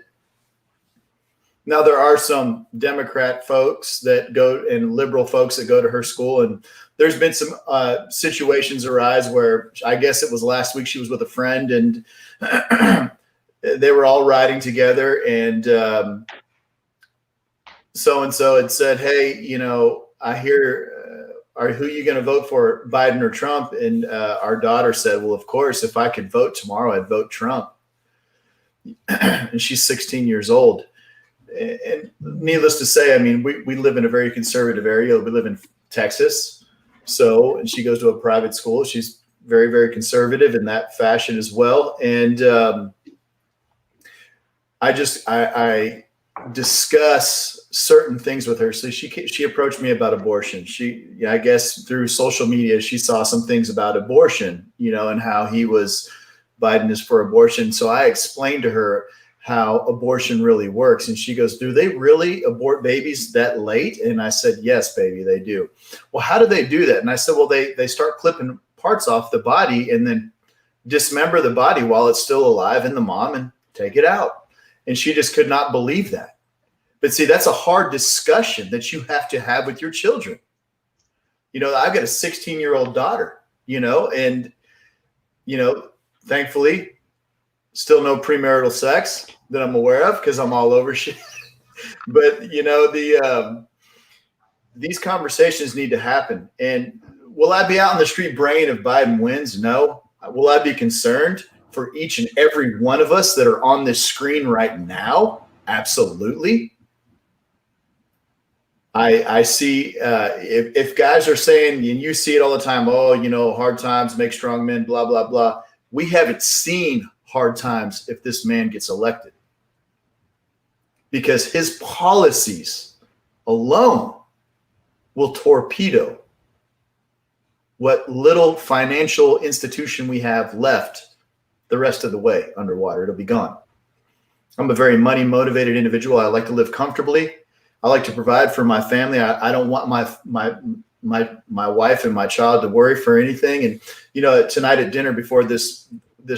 S4: Now, there are some Democrat folks that go and liberal folks that go to her school. And there's been some situations arise where I guess it was last week she was with a friend and they were all riding together, and so-and-so had said, hey, I hear, who are you going to vote for, Biden or Trump? And our daughter said, well, of course, if I could vote tomorrow, I'd vote Trump. And she's 16 years old. And needless to say, I mean, we live in a very conservative area. We live in Texas. And she goes to a private school. She's very, very conservative in that fashion as well. And I discuss certain things with her. So she approached me about abortion. I guess through social media, she saw some things about abortion, and how Biden is for abortion. So I explained to her, how abortion really works. And she goes, do they really abort babies that late? And I said, yes, baby, they do. Well, how do they do that? And I said, well, they start clipping parts off the body and then dismember the body while it's still alive in the mom and take it out. And she just could not believe that. But see, that's a hard discussion that you have to have with your children. You know, I've got a 16-year-old daughter, you know, and, you know, thankfully, still no premarital sex that I'm aware of because I'm all over shit. But, you know, these conversations need to happen. And will I be out on the street braying if Biden wins? No. Will I be concerned for each and every one of us that are on this screen right now? Absolutely. I see if guys are saying, and you see it all the time, oh, you know, hard times make strong men, blah, blah, blah. We haven't seen hard times if this man gets elected, because his policies alone will torpedo what little financial institution we have left the rest of the way underwater. It'll be gone. I'm a very money motivated individual. I like to live comfortably. I like to provide for my family. I don't want my wife and my child to worry for anything. And, you know, tonight at dinner before this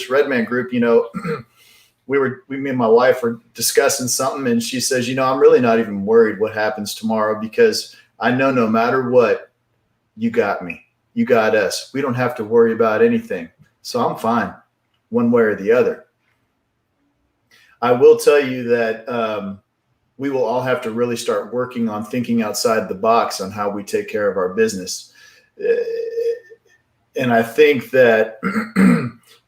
S4: Red Man group, you know, me and my wife were discussing something, and she says, you know, I'm really not even worried what happens tomorrow, because I know no matter what, you got me. You got us. We don't have to worry about anything. So I'm fine one way or the other. I will tell you that we will all have to really start working on thinking outside the box on how we take care of our business. And I think that,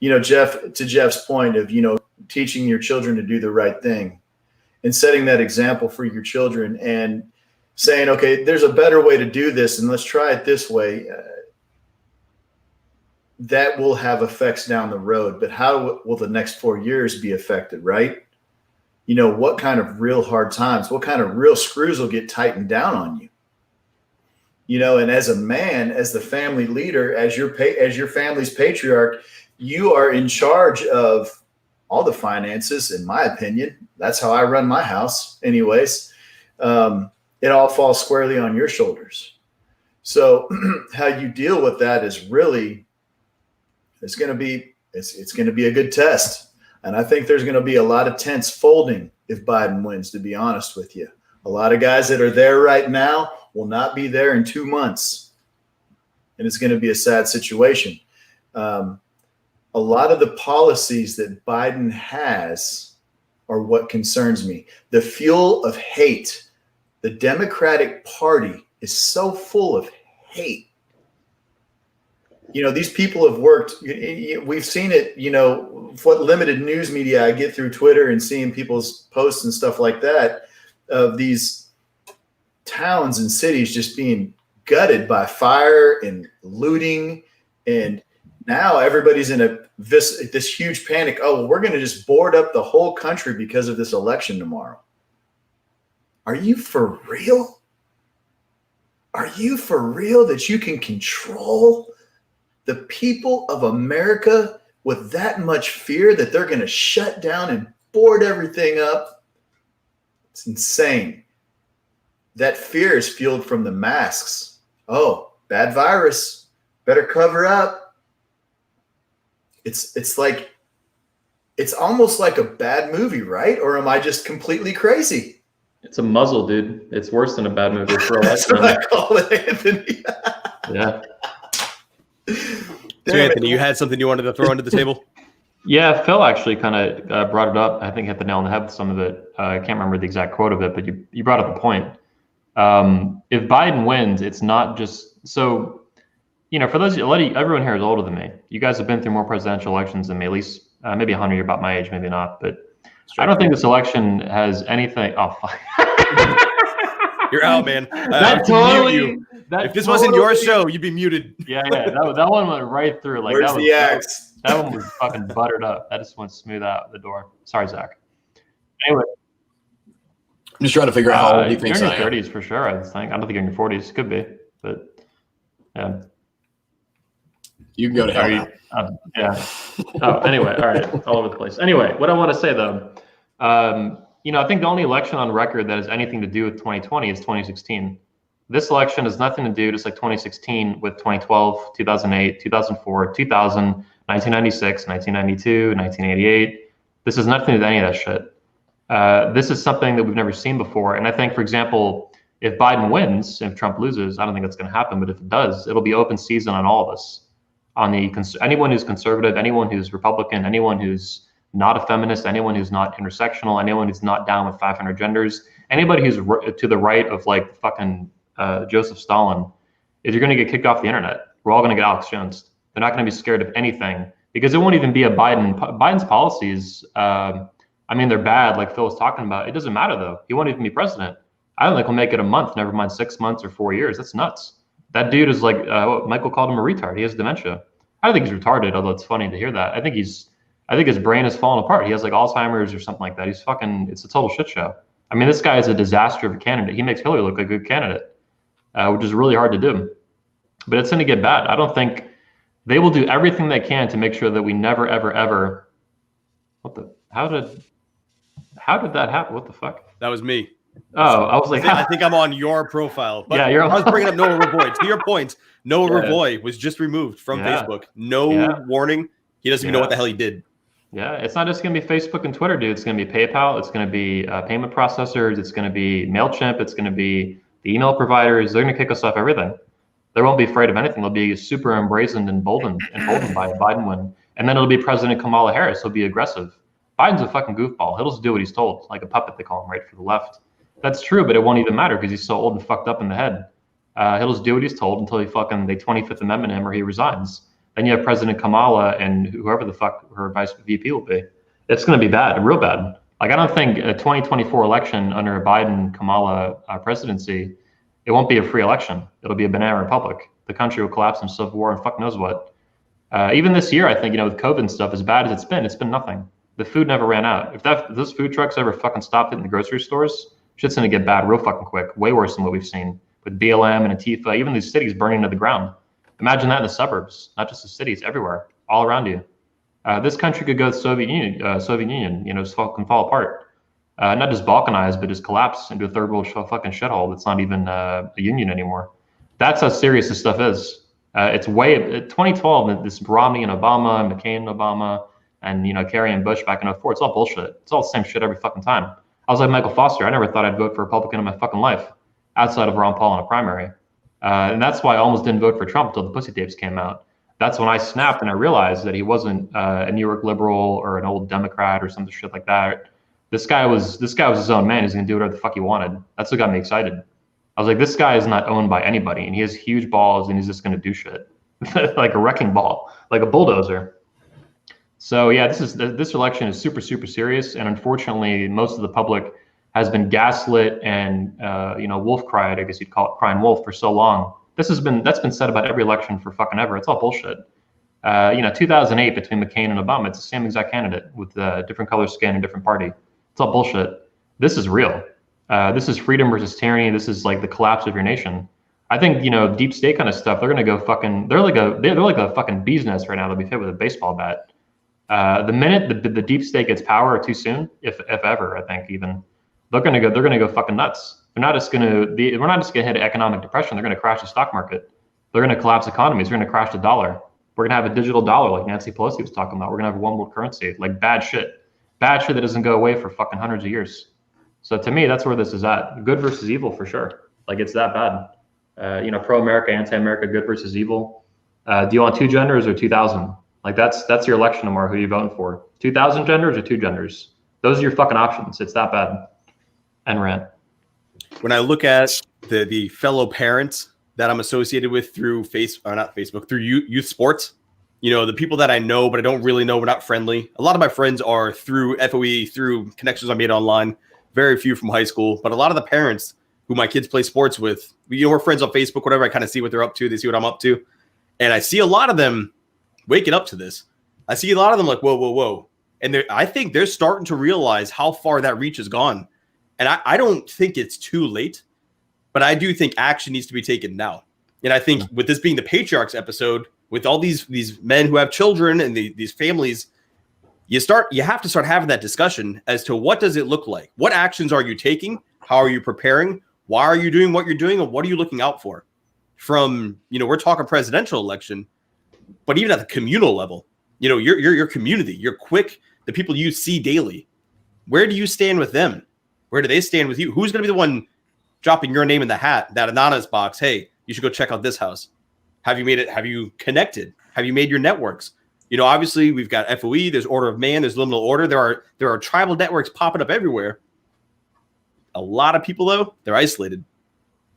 S4: you know, to Jeff's point of, you know, teaching your children to do the right thing and setting that example for your children and saying, okay, there's a better way to do this, and let's try it this way. That will have effects down the road. But how will the next 4 years be affected, right? You know, what kind of real hard times, what kind of real screws will get tightened down on you? You know, and as a man, as the family leader, as your family's patriarch, you are in charge of all the finances, in my opinion. That's how I run my house anyways. It all falls squarely on your shoulders. So how you deal with that is really, it's going to be a good test. And I think there's going to be a lot of tents folding if Biden wins, to be honest with you. A lot of guys that are there right now will not be there in 2 months. And it's going to be a sad situation. A lot of the policies that Biden has are what concerns me. The fuel of hate. The Democratic Party is so full of hate. You know, these people have worked, we've seen it, you know, what limited news media I get through Twitter and seeing people's posts and stuff like that, of these towns and cities just being gutted by fire and looting. And now everybody's in this huge panic. Oh, well, we're going to just board up the whole country because of this election tomorrow. Are you for real? Are you for real that you can control the people of America with that much fear that they're going to shut down and board everything up? It's insane. That fear is fueled from the masks. Oh, bad virus. Better cover up. It's like, it's almost like a bad movie, right? Or am I just completely crazy?
S2: It's a muzzle, dude. It's worse than a bad movie for a
S4: That's what I call it, Anthony.
S2: Yeah.
S1: So Anthony, you had something you wanted to throw into the table?
S2: Yeah, Phil actually kind of brought it up. I think hit the nail on the head with some of it. I can't remember the exact quote of it, but you brought up a point. If Biden wins, it's not just so, you know, for those, everyone here is older than me. You guys have been through more presidential elections than me, at least maybe 100. You're about my age, maybe not. But I don't think this election has anything. Oh, fuck.
S1: You're out, man.
S2: That totally.
S1: If this wasn't your show, you'd be muted.
S2: Yeah. That one went right through. Like,
S4: where's the axe?
S2: That one was fucking buttered up. That just went smooth out the door. Sorry, Zach. Anyway,
S3: I'm just trying to figure out how old he thinks
S2: you're
S3: I
S2: in your
S3: am.
S2: 30s for sure. I think. I don't think you're in your 40s. Could be, but yeah.
S3: You can go to hell now.
S2: Yeah. Oh, anyway, all right, all over the place. Anyway, what I want to say though, I think the only election on record that has anything to do with 2020 is 2016. This election has nothing to do, just like 2016, with 2012, 2008, 2004, 2000, 1996, 1992, 1988. This has nothing to do with any of that shit. This is something that we've never seen before. And I think, for example, if Biden wins, if Trump loses, I don't think that's going to happen, but if it does, it'll be open season on all of us. Anyone who's conservative, anyone who's Republican, anyone who's not a feminist, anyone who's not intersectional, anyone who's not down with 500 genders, anybody who's to the right of like fucking Joseph Stalin, is you're going to get kicked off the internet. We're all going to get Alex Jones. They're not going to be scared of anything because it won't even be a Biden's policies. They're bad, like Phil was talking about. It doesn't matter though. He won't even be president. I don't think he'll make it a month, never mind 6 months or 4 years. That's nuts. That dude is like, Michael called him a retard. He has dementia. I don't think he's retarded, although it's funny to hear that. I think his brain has fallen apart. He has like Alzheimer's or something like that. It's a total shit show. I mean, this guy is a disaster of a candidate. He makes Hillary look like a good candidate, which is really hard to do. But it's going to get bad. I don't think they will do everything they can to make sure that we never, ever, ever. How did that happen? What the fuck?
S1: That was me.
S2: Oh, I was like,
S1: I think I'm on your profile. But
S2: yeah,
S1: I was bringing up Noah Ravoy. To your point, Noah Ravoy was just removed from Facebook. No warning. He doesn't even know what the hell he did.
S2: Yeah, it's not just going to be Facebook and Twitter, dude. It's going to be PayPal. It's going to be payment processors. It's going to be MailChimp. It's going to be the email providers. They're going to kick us off everything. They won't be afraid of anything. They'll be super embrazened and emboldened by a Biden win. And then it'll be President Kamala Harris. He'll be aggressive. Biden's a fucking goofball. He'll just do what he's told, like a puppet, they call him, right, for the left. That's true, but it won't even matter because he's so old and fucked up in the head. He'll just do what he's told until they 25th Amendment him or he resigns. Then you have President Kamala and whoever the fuck her vice VP will be. It's going to be bad, real bad. Like, I don't think a 2024 election under a Biden-Kamala presidency, it won't be a free election. It'll be a banana republic. The country will collapse in civil war and fuck knows what. Even this year, I think, with COVID and stuff, as bad as it's been nothing. The food never ran out. If those food trucks ever fucking stopped hitting the grocery stores, shit's going to get bad real fucking quick, way worse than what we've seen with BLM and Antifa, even these cities burning to the ground. Imagine that in the suburbs, not just the cities, everywhere, all around you. This country could go to the Soviet Union, just fucking fall apart. Not just balkanize, but just collapse into a third world fucking shithole that's not even a union anymore. That's how serious this stuff is. It's 2012, this Romney and Obama, and McCain and Obama, and Kerry and Bush back in 2004. It's all bullshit. It's all the same shit every fucking time. I was like Michael Foster. I never thought I'd vote for a Republican in my fucking life, outside of Ron Paul in a primary. And that's why I almost didn't vote for Trump until the pussy tapes came out. That's when I snapped and I realized that he wasn't a New York liberal or an old Democrat or some shit like that. This guy was his own man. He's gonna do whatever the fuck he wanted. That's what got me excited. I was like, this guy is not owned by anybody, and he has huge balls, and he's just gonna do shit like a wrecking ball, like a bulldozer. So yeah, this election is super, super serious, and unfortunately, most of the public has been gaslit and wolf cried, I guess you'd call it, crying wolf, for so long. That's been said about every election for fucking ever. It's all bullshit. 2008 between McCain and Obama, it's the same exact candidate with different color skin and different party. It's all bullshit. This is real. This is freedom versus tyranny. This is like the collapse of your nation. I think deep state kind of stuff. They're gonna go fucking. They're like a fucking bee's nest right now. They'll be hit with a baseball bat. The minute the deep state gets power too soon, if ever, I think even they're gonna go fucking nuts. We're not just gonna hit economic depression. They're gonna crash the stock market. They're gonna collapse economies. They're gonna crash the dollar. We're gonna have a digital dollar like Nancy Pelosi was talking about. We're gonna have one world currency, like bad shit that doesn't go away for fucking hundreds of years. So to me, that's where this is at. Good versus evil for sure. Like it's that bad. Pro-America, anti-America, good versus evil. Do you want two genders or 2,000? Like that's your election tomorrow. Who are you voting for? 2,000 genders or two genders? Those are your fucking options. It's that bad. And rant.
S1: When I look at the fellow parents that I'm associated with through through youth sports, the people that I know, but I don't really know, we're not friendly. A lot of my friends are through FOE, through connections I made online, very few from high school, but a lot of the parents who my kids play sports with, we're friends on Facebook, whatever. I kind of see what they're up to. They see what I'm up to. And I see a lot of them waking up to this. I see a lot of them like, whoa, whoa, whoa. And I think they're starting to realize how far that reach has gone. And I don't think it's too late, but I do think action needs to be taken now. And I think with this being the Patriarchs episode, with all these men who have children and these families, you have to start having that discussion as to what does it look like? What actions are you taking? How are you preparing? Why are you doing what you're doing? And what are you looking out for? From, we're talking presidential election, but even at the communal level, your community, your the people you see daily, where do you stand with them? Where do they stand with you? Who's going to be the one dropping your name in the hat, that anonymous box? Hey, you should go check out this house. Have you made it? Have you connected? Have you made your networks? Obviously we've got FOE, there's Order of Man, there's Liminal Order. There are tribal networks popping up everywhere. A lot of people, though, they're isolated.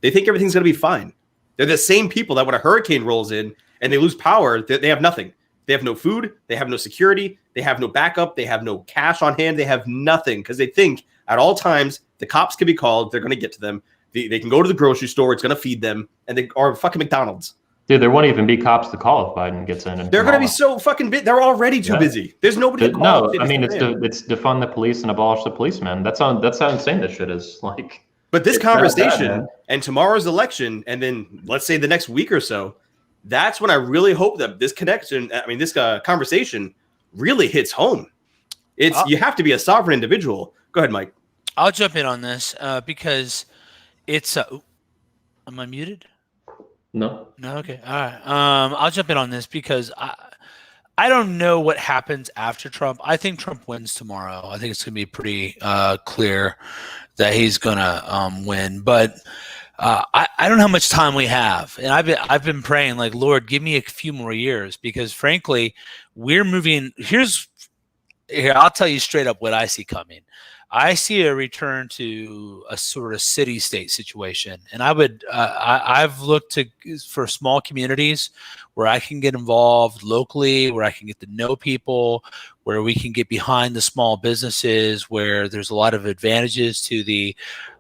S1: They think everything's going to be fine. They're the same people that when a hurricane rolls in and they lose power, they have nothing. They have no food. They have no security. They have no backup. They have no cash on hand. They have nothing because they think at all times the cops can be called. They're going to get to them. They can go to the grocery store. It's going to feed them. Or fucking McDonald's.
S2: Dude, there won't even be cops to call if Biden gets in. And
S1: they're going to be so fucking busy. They're already too busy. There's nobody to call.
S2: No, I mean, it's defund the police and abolish the policeman. That's how insane this shit is. Like,
S1: but this conversation and tomorrow's election, and then let's say the next week or so, that's when I really hope that this conversation really hits home. You have to be a sovereign individual. Go ahead, Mike.
S5: I'll jump in on this because it's. Am I muted?
S2: No.
S5: Okay. All right. I'll jump in on this because I don't know what happens after Trump. I think Trump wins tomorrow. I think it's going to be pretty clear that he's going to win. But I don't know how much time we have, and I've been praying, like, Lord, give me a few more years, because frankly, we're moving. Here, I'll tell you straight up what I see coming. I see a return to a sort of city-state situation, and I've looked for small communities where I can get involved locally, where I can get to know people, where we can get behind the small businesses, where there's a lot of advantages to the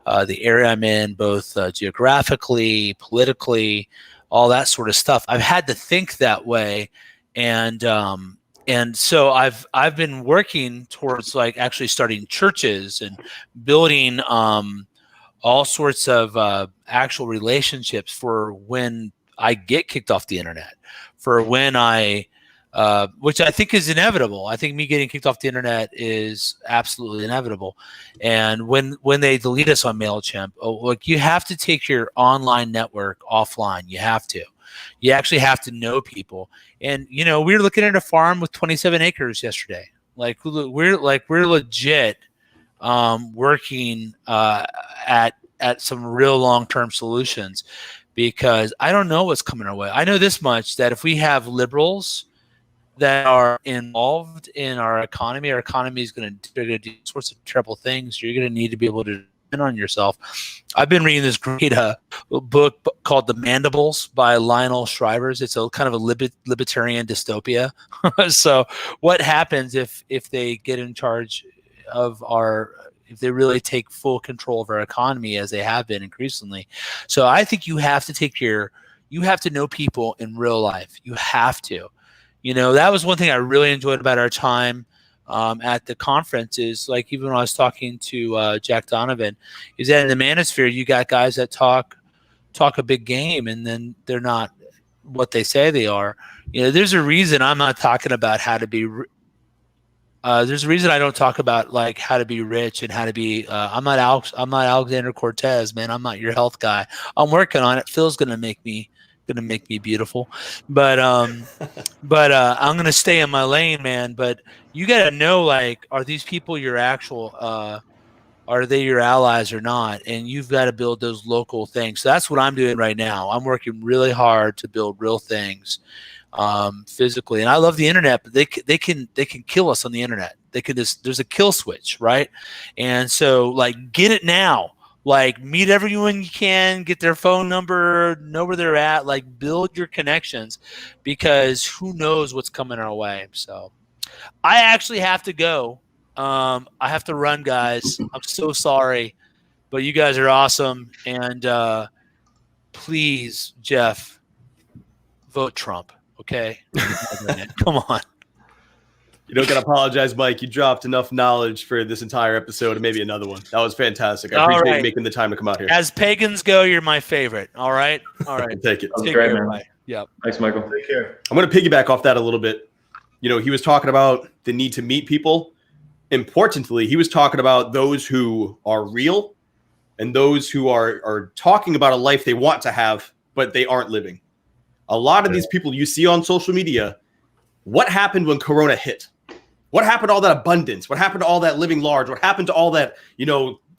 S5: area I'm in, both geographically, politically, all that sort of stuff. I've had to think that way, and so I've been working towards, like, actually starting churches and building all sorts of actual relationships for when I get kicked off the internet, for when which I think is inevitable. I think me getting kicked off the internet is absolutely inevitable. And when they delete us on MailChimp, look, you have to take your online network offline. You have to. You actually have to know people. And, we were looking at a farm with 27 acres yesterday. Like, we're legit working at some real long-term solutions, because I don't know what's coming our way. I know this much, that if we have liberals that are involved in our economy is going to do sorts of terrible things. You're going to need to be able to depend on yourself. I've been reading this great book called The Mandibles by Lionel Shriver's. It's a kind of a libertarian dystopia. So what happens if they get in charge of if they really take full control of our economy, as they have been increasingly? So I think you have to know people in real life. You have to. That was one thing I really enjoyed about our time at the conference, is, like, even when I was talking to Jack Donovan, is that in the manosphere, you got guys that talk a big game, and then they're not what they say they are. There's a reason I'm not talking about how to be. There's a reason I don't talk about, like, how to be rich and how to be. I'm not Alexander Cortez, man. I'm not your health guy. I'm working on it. Phil's gonna make me beautiful, but I'm gonna stay in my lane, man. But you gotta know, like, are these people your actual are they your allies or not? And you've got to build those local things. So that's what I'm doing right now. I'm working really hard to build real things physically. And I love the internet, but they can kill us on the internet. There's a kill switch, right? And so, like, get it now. Like, meet everyone you can, get their phone number, know where they're at, like, build your connections, because who knows what's coming our way. So I actually have to go. I have to run, guys. I'm so sorry, but you guys are awesome. And please, Jeff, vote Trump, okay? Come on.
S1: You don't got to apologize, Mike. You dropped enough knowledge for this entire episode and maybe another one. That was fantastic. I appreciate you making the time to come out here.
S5: As pagans go, you're my favorite. All right.
S1: Take it.
S2: Take care, man.
S5: Yep.
S2: Thanks, Michael.
S4: Take care.
S1: I'm going to piggyback off that a little bit. he was talking about the need to meet people. Importantly, he was talking about those who are real and those who are talking about a life they want to have, but they aren't living. A lot of these people you see on social media, what happened when Corona hit? What happened to all that abundance? What happened to all that living large? What happened to all that,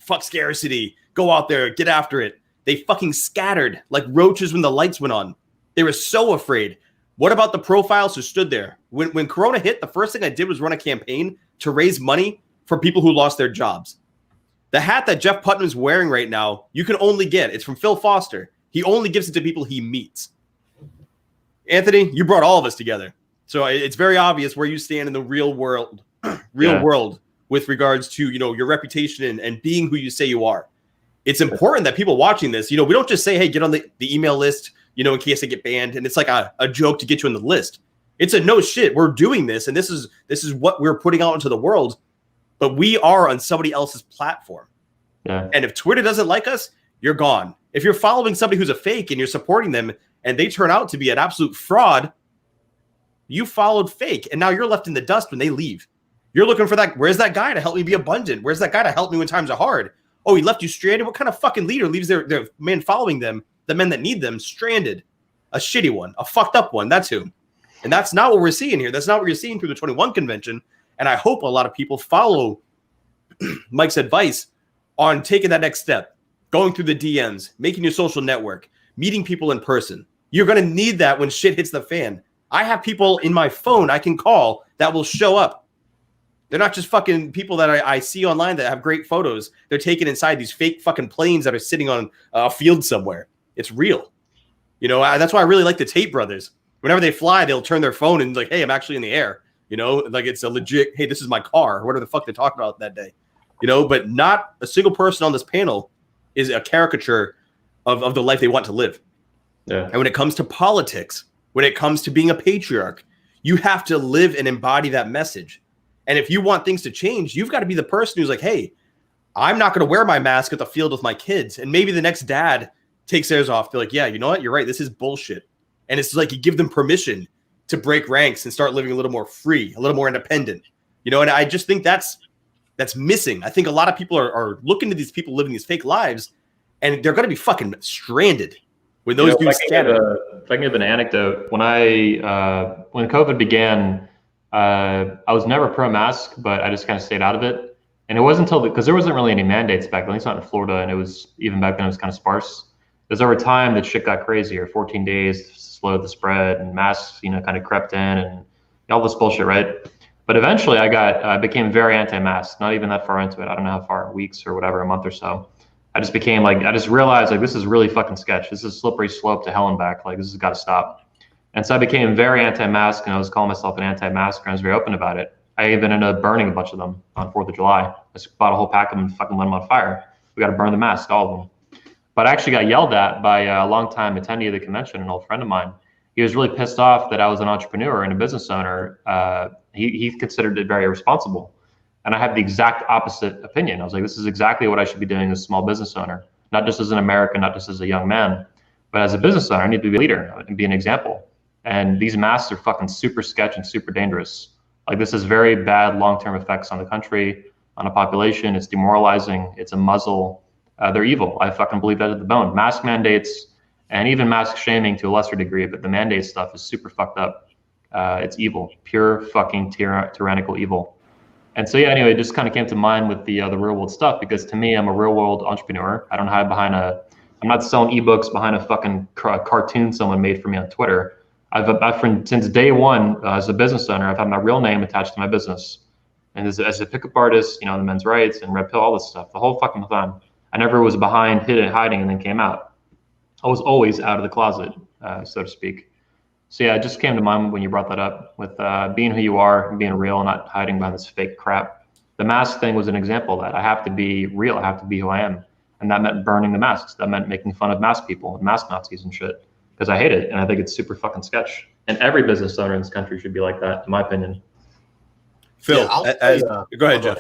S1: fuck scarcity, go out there, get after it? They fucking scattered like roaches when the lights went on. They were so afraid. What about the profiles who stood there? When Corona hit, the first thing I did was run a campaign to raise money for people who lost their jobs. The hat that Jeff Putnam's wearing right now, you can only get. It's from Phil Foster. He only gives it to people he meets. Anthony, you brought all of us together. So it's very obvious where you stand in the real world with regards to, your reputation and being who you say you are. It's important that people watching this, we don't just say, hey, get on the email list, in case they get banned. And it's like a joke to get you on the list. It's a no shit. We're doing this. And this is what we're putting out into the world. But we are on somebody else's platform.
S2: Yeah.
S1: And if Twitter doesn't like us, you're gone. If you're following somebody who's a fake and you're supporting them and they turn out to be an absolute fraud, you followed fake. And now you're left in the dust when they leave. You're looking for that. Where's that guy to help me be abundant? Where's that guy to help me when times are hard? Oh, he left you stranded? What kind of fucking leader leaves their men following them, the men that need them, stranded? A shitty one, a fucked up one. That's who. And that's not what we're seeing here. That's not what you're seeing through the 21 convention. And I hope a lot of people follow Mike's advice on taking that next step, going through the DMs, making your social network, meeting people in person. You're going to need that when shit hits the fan. I have people in my phone I can call that will show up. They're not just fucking people that I see online that have great photos. They're taken inside these fake fucking planes that are sitting on a field somewhere. It's real. That's why I really like the Tate brothers. Whenever they fly, they'll turn their phone and like, hey, I'm actually in the air. Like it's a legit, hey, this is my car, or whatever the fuck they're talking about that day. But not a single person on this panel is a caricature of the life they want to live.
S2: Yeah.
S1: And when it comes to politics, when it comes to being a patriarch, you have to live and embody that message. And if you want things to change, you've got to be the person who's like, hey, I'm not going to wear my mask at the field with my kids. And maybe the next dad takes theirs off. They're like, yeah, you know what? You're right. This is bullshit. And it's like you give them permission to break ranks and start living a little more free, a little more independent. And I just think that's missing. I think a lot of people are looking to these people living these fake lives, and they're going to be fucking stranded when those dudes scatter.
S2: If I can give an anecdote, when COVID began, I was never pro-mask, but I just kind of stayed out of it. And it wasn't until because there wasn't really any mandates back then, at least not in Florida, and it was even back then it was kind of sparse. It was over time that shit got crazier. 14 days slowed the spread, and masks, kind of crept in, and all this bullshit, right? But eventually, I became very anti-mask. Not even that far into it. I don't know how far, weeks or whatever, a month or so. I just became I just realized this is really fucking sketch. This is a slippery slope to hell and back. This has got to stop. And so I became very anti-mask, and I was calling myself an anti-masker, and I was very open about it. I even ended up burning a bunch of them on 4th of July. I just bought a whole pack of them and fucking lit them on fire. We got to burn the mask, all of them. But I actually got yelled at by a longtime attendee of the convention, an old friend of mine. He was really pissed off that I was an entrepreneur and a business owner. He considered it very irresponsible. And I had the exact opposite opinion. I was like, this is exactly what I should be doing as a small business owner, not just as an American, not just as a young man, but as a business owner, I need to be a leader and be an example. And these masks are fucking super sketch and super dangerous. This is very bad long-term effects on the country, on a population. It's demoralizing. It's a muzzle. They're evil. I fucking believe that to the bone. Mask mandates and even mask shaming to a lesser degree, but the mandate stuff is super fucked up. It's evil, pure fucking tyrannical evil. And so, yeah, anyway, it just kind of came to mind with the real world stuff, because to me, I'm a real world entrepreneur. I don't hide behind I'm not selling ebooks behind a fucking cartoon someone made for me on Twitter. Since day one, as a business owner, I've had my real name attached to my business. And as a pickup artist, the men's rights and Red Pill, all this stuff, the whole fucking time. I never was behind, hiding, and then came out. I was always out of the closet, so to speak. So yeah, it just came to mind when you brought that up with being who you are and being real and not hiding behind this fake crap. The mask thing was an example of that. I have to be real. I have to be who I am. And that meant burning the masks. That meant making fun of mask people and mask Nazis and shit, because I hate it. And I think it's super fucking sketch. And every business owner in this country should be like that, in my opinion.
S1: Phil, go ahead, Jeff.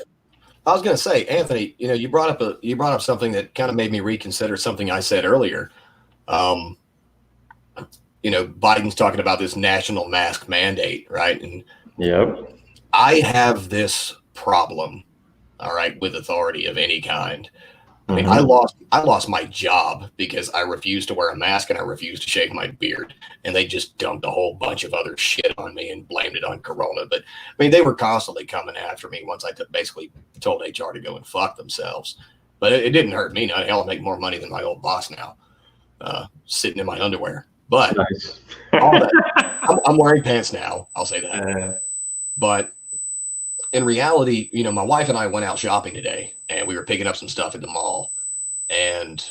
S3: I was going to say, Anthony, you brought up something that kind of made me reconsider something I said earlier. Biden's talking about this national mask mandate, right? And
S2: Yep.
S3: I have this problem, all right, with authority of any kind. I mean, I lost my job because I refused to wear a mask and I refused to shave my beard. And they just dumped a whole bunch of other shit on me and blamed it on Corona. But I mean, they were constantly coming after me once I basically told HR to go and fuck themselves. But it didn't hurt me. Now, hell, I make more money than my old boss now, sitting in my underwear. But
S2: Nice.
S3: all that, I'm wearing pants now. I'll say that. But in reality, you know, my wife and I went out shopping today and we were picking up some stuff at the mall, and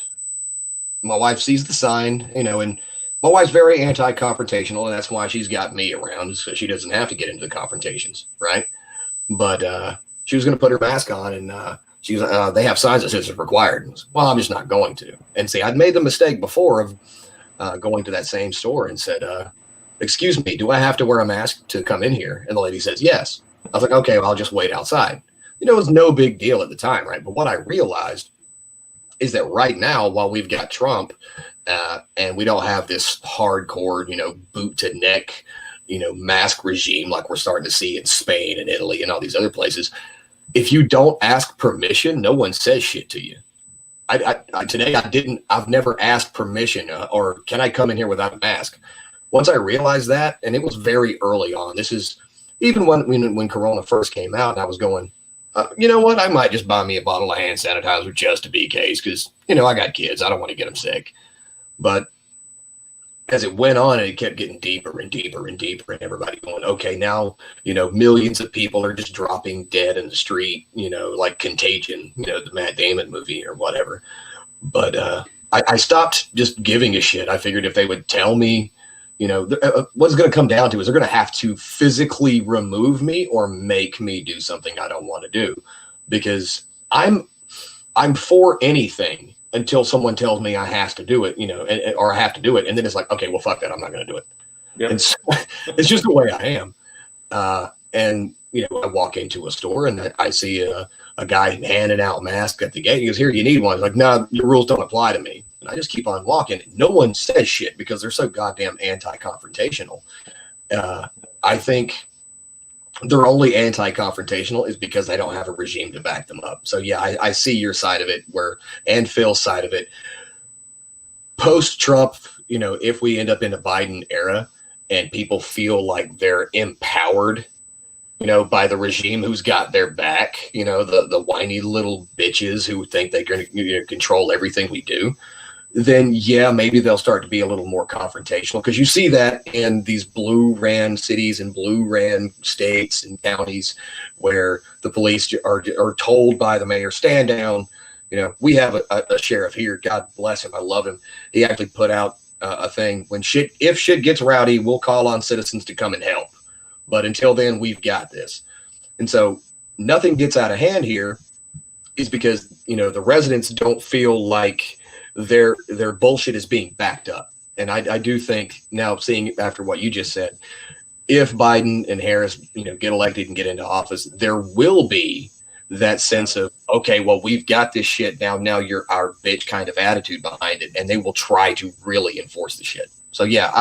S3: my wife sees the sign, you know, and my wife's very anti-confrontational, and that's why she's got me around, so she doesn't have to get into the confrontations. Right. But, she was going to put her mask on, and, she's, they have signs that says it's required. Well, I'm just not going to. And see, I'd made the mistake before of, going to that same store and said, excuse me, do I have to wear a mask to come in here? And the lady says, yes. I was like, okay, well, I'll just wait outside. You know, it was no big deal at the time, right? But what I realized is that right now, while we've got Trump, and we don't have this hardcore, you know, boot to neck, you know, mask regime like we're starting to see in Spain and Italy and all these other places, if you don't ask permission, no one says shit to you. Today I've never asked permission or can I come in here without a mask? Once I realized that, and it was very early on, this is even when Corona first came out, and I was going, you know what, I might just buy me a bottle of hand sanitizer just to be case, because, you know, I got kids. I don't want to get them sick. But as it went on, it kept getting deeper and deeper and deeper, and everybody going, okay, now, you know, millions of people are just dropping dead in the street, you know, like Contagion, you know, the Matt Damon movie or whatever. But I stopped just giving a shit. I figured if they would tell me, you know, what's going to come down to is they're going to have to physically remove me or make me do something I don't want to do, because I'm for anything until someone tells me I have to do it, you know, or I have to do it. And then it's like, okay, well, fuck that. I'm not going to do it. Yep. And so, it's just the way I am. And, you know, I walk into a store and I see a guy handing out masks at the gate. He goes, here, you need one. I'm like, no, your rules don't apply to me. And I just keep on walking. No one says shit because they're so goddamn anti-confrontational. I think they're only anti-confrontational is because they don't have a regime to back them up. So yeah, I see your side of it and Phil's side of it. Post-Trump, you know, if we end up in a Biden era and people feel like they're empowered, you know, by the regime who's got their back, you know, the whiny little bitches who think they're going to control everything we do, then yeah, maybe they'll start to be a little more confrontational, because you see that in these blue ran cities and blue ran states and counties where the police are told by the mayor, stand down. You know, we have a sheriff here, God bless him, I love him. He actually put out a thing, if shit gets rowdy, we'll call on citizens to come and help. But until then, we've got this. And so nothing gets out of hand here is because, you know, the residents don't feel like their bullshit is being backed up. And I do think now, seeing after what you just said, if Biden and Harris, you know, get elected and get into office, there will be that sense of, okay, well, we've got this shit now. Now you're our bitch kind of attitude behind it. And they will try to really enforce the shit. So yeah,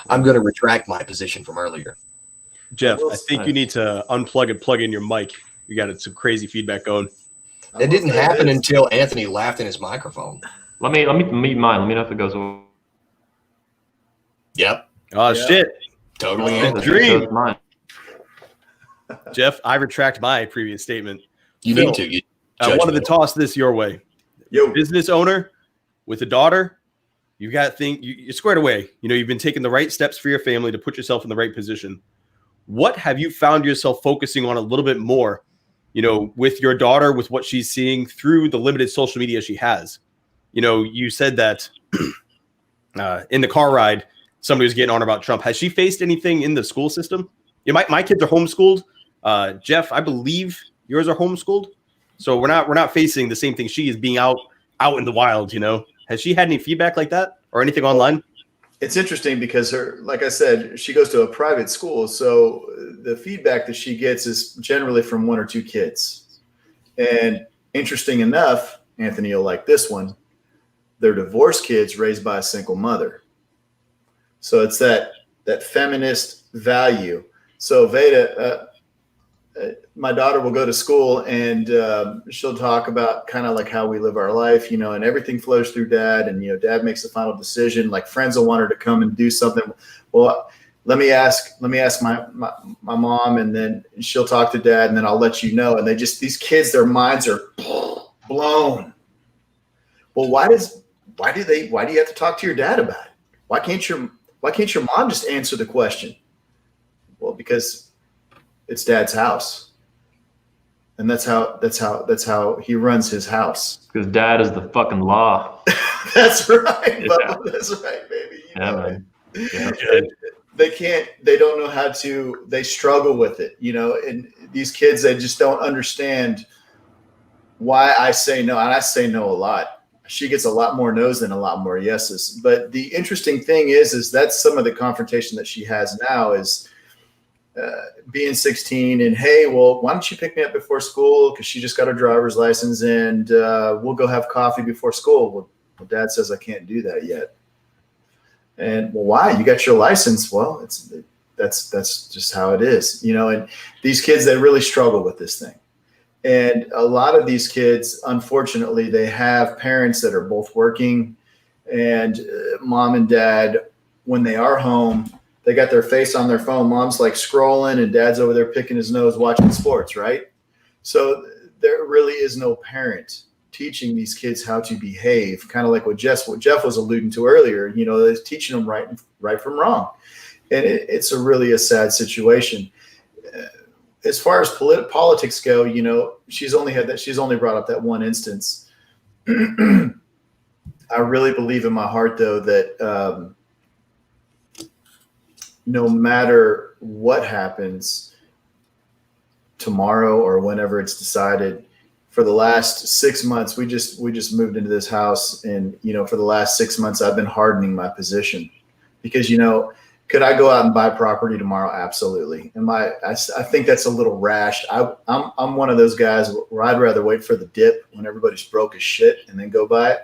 S3: I'm going to retract my position from earlier.
S1: Jeff, I think you need to unplug and plug in your mic. You got some crazy feedback going.
S3: It didn't happen until Anthony laughed in his microphone.
S2: Let me meet mine. Let me know if it goes away.
S3: Yep.
S1: Oh, yeah. Shit.
S3: Totally.
S1: Dream. Mine. Jeff, I retract my previous statement.
S3: You
S1: Phil,
S3: need to.
S1: I wanted to toss this your way.
S4: Yo.
S1: Business owner with a daughter, you got to think you're squared away. You know, you've been taking the right steps for your family to put yourself in the right position. What have you found yourself focusing on a little bit more, you know, with your daughter, with what she's seeing through the limited social media she has? You know, you said that in the car ride, somebody was getting on about Trump. Has she faced anything in the school system? Yeah, my kids are homeschooled. Jeff, I believe yours are homeschooled. So we're not facing the same thing. She is being out in the wild, you know. Has she had any feedback like that or anything online?
S4: It's interesting because like I said, she goes to a private school. So the feedback that she gets is generally from one or two kids. And interesting enough, Anthony, you'll like this one. They're divorced kids raised by a single mother. So it's that feminist value. So Veda, my daughter will go to school and she'll talk about kind of like how we live our life, you know, and everything flows through dad, and, you know, dad makes the final decision. Like friends will want her to come and do something. Well, let me ask my mom, and then she'll talk to dad, and then I'll let you know. And these kids, their minds are blown. Well, why do you have to talk to your dad about it? Why can't your mom just answer the question? Well, because it's dad's house, and that's how he runs his house.
S2: Because dad is the fucking law.
S4: That's right,
S2: Yeah.
S4: Bubba. That's right, baby. You know,
S2: Man. Yeah.
S4: They don't know how to, they struggle with it, you know, and these kids, they just don't understand why I say no. And I say no a lot. She gets a lot more no's than a lot more yeses. But the interesting thing is that's some of the confrontation that she has now is being 16 and, hey, well, why don't you pick me up before school? Because she just got her driver's license, and we'll go have coffee before school. Well, dad says I can't do that yet. And well, why? You got your license. Well, that's just how it is, you know. And these kids, they really struggle with this thing. And a lot of these kids, unfortunately, they have parents that are both working, and mom and dad, when they are home, they got their face on their phone. Mom's like scrolling, and dad's over there picking his nose, watching sports, right? So there really is no parent teaching these kids how to behave, kind of like what Jeff was alluding to earlier. You know, they're teaching them right from wrong, and it's really a sad situation. As far as politics go, you know, she's only brought up that one instance. I really believe in my heart, though, that no matter what happens tomorrow or whenever it's decided, for the last 6 months, we just moved into this house, and, you know, for the last 6 months, I've been hardening my position because, you know, could I go out and buy property tomorrow? Absolutely. I think that's a little rash. I'm one of those guys where I'd rather wait for the dip when everybody's broke as shit and then go buy it.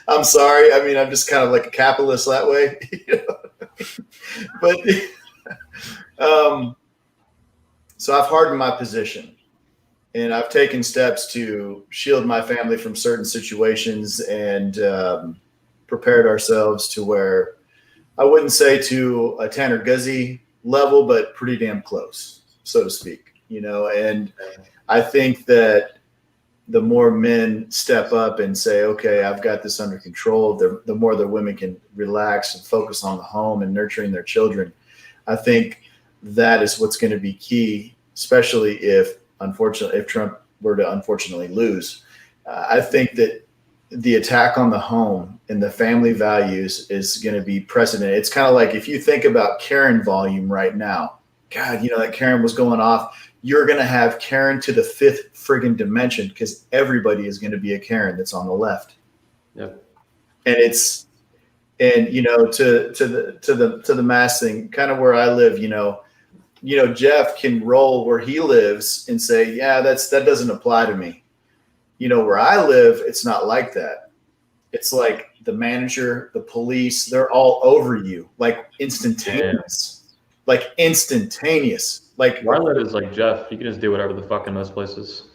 S4: I'm sorry. I mean, I'm just kind of like a capitalist that way. You know? But so I've hardened my position. And I've taken steps to shield my family from certain situations and prepared ourselves to where I wouldn't say to a Tanner Guzzi level, but pretty damn close, so to speak, you know. And I think that the more men step up and say, okay, I've got this under control, the more the women can relax and focus on the home and nurturing their children. I think that is what's going to be key, especially if Trump were to unfortunately lose. I think that the attack on the home and the family values is going to be precedent. It's kind of like if you think about Karen volume right now, God, you know, that Karen was going off. You're going to have Karen to the fifth friggin' dimension because everybody is going to be a Karen that's on the left.
S2: Yep.
S4: And you know, to the mass thing, kind of where I live, you know, Jeff can roll where he lives and say, yeah, that doesn't apply to me. You know, where I live, it's not like that. It's like the manager, the police, they're all over you, like instantaneous.
S2: Yeah.
S4: Like instantaneous. Like
S2: Where I live is like Jeff. You can just do whatever the fuck in most places.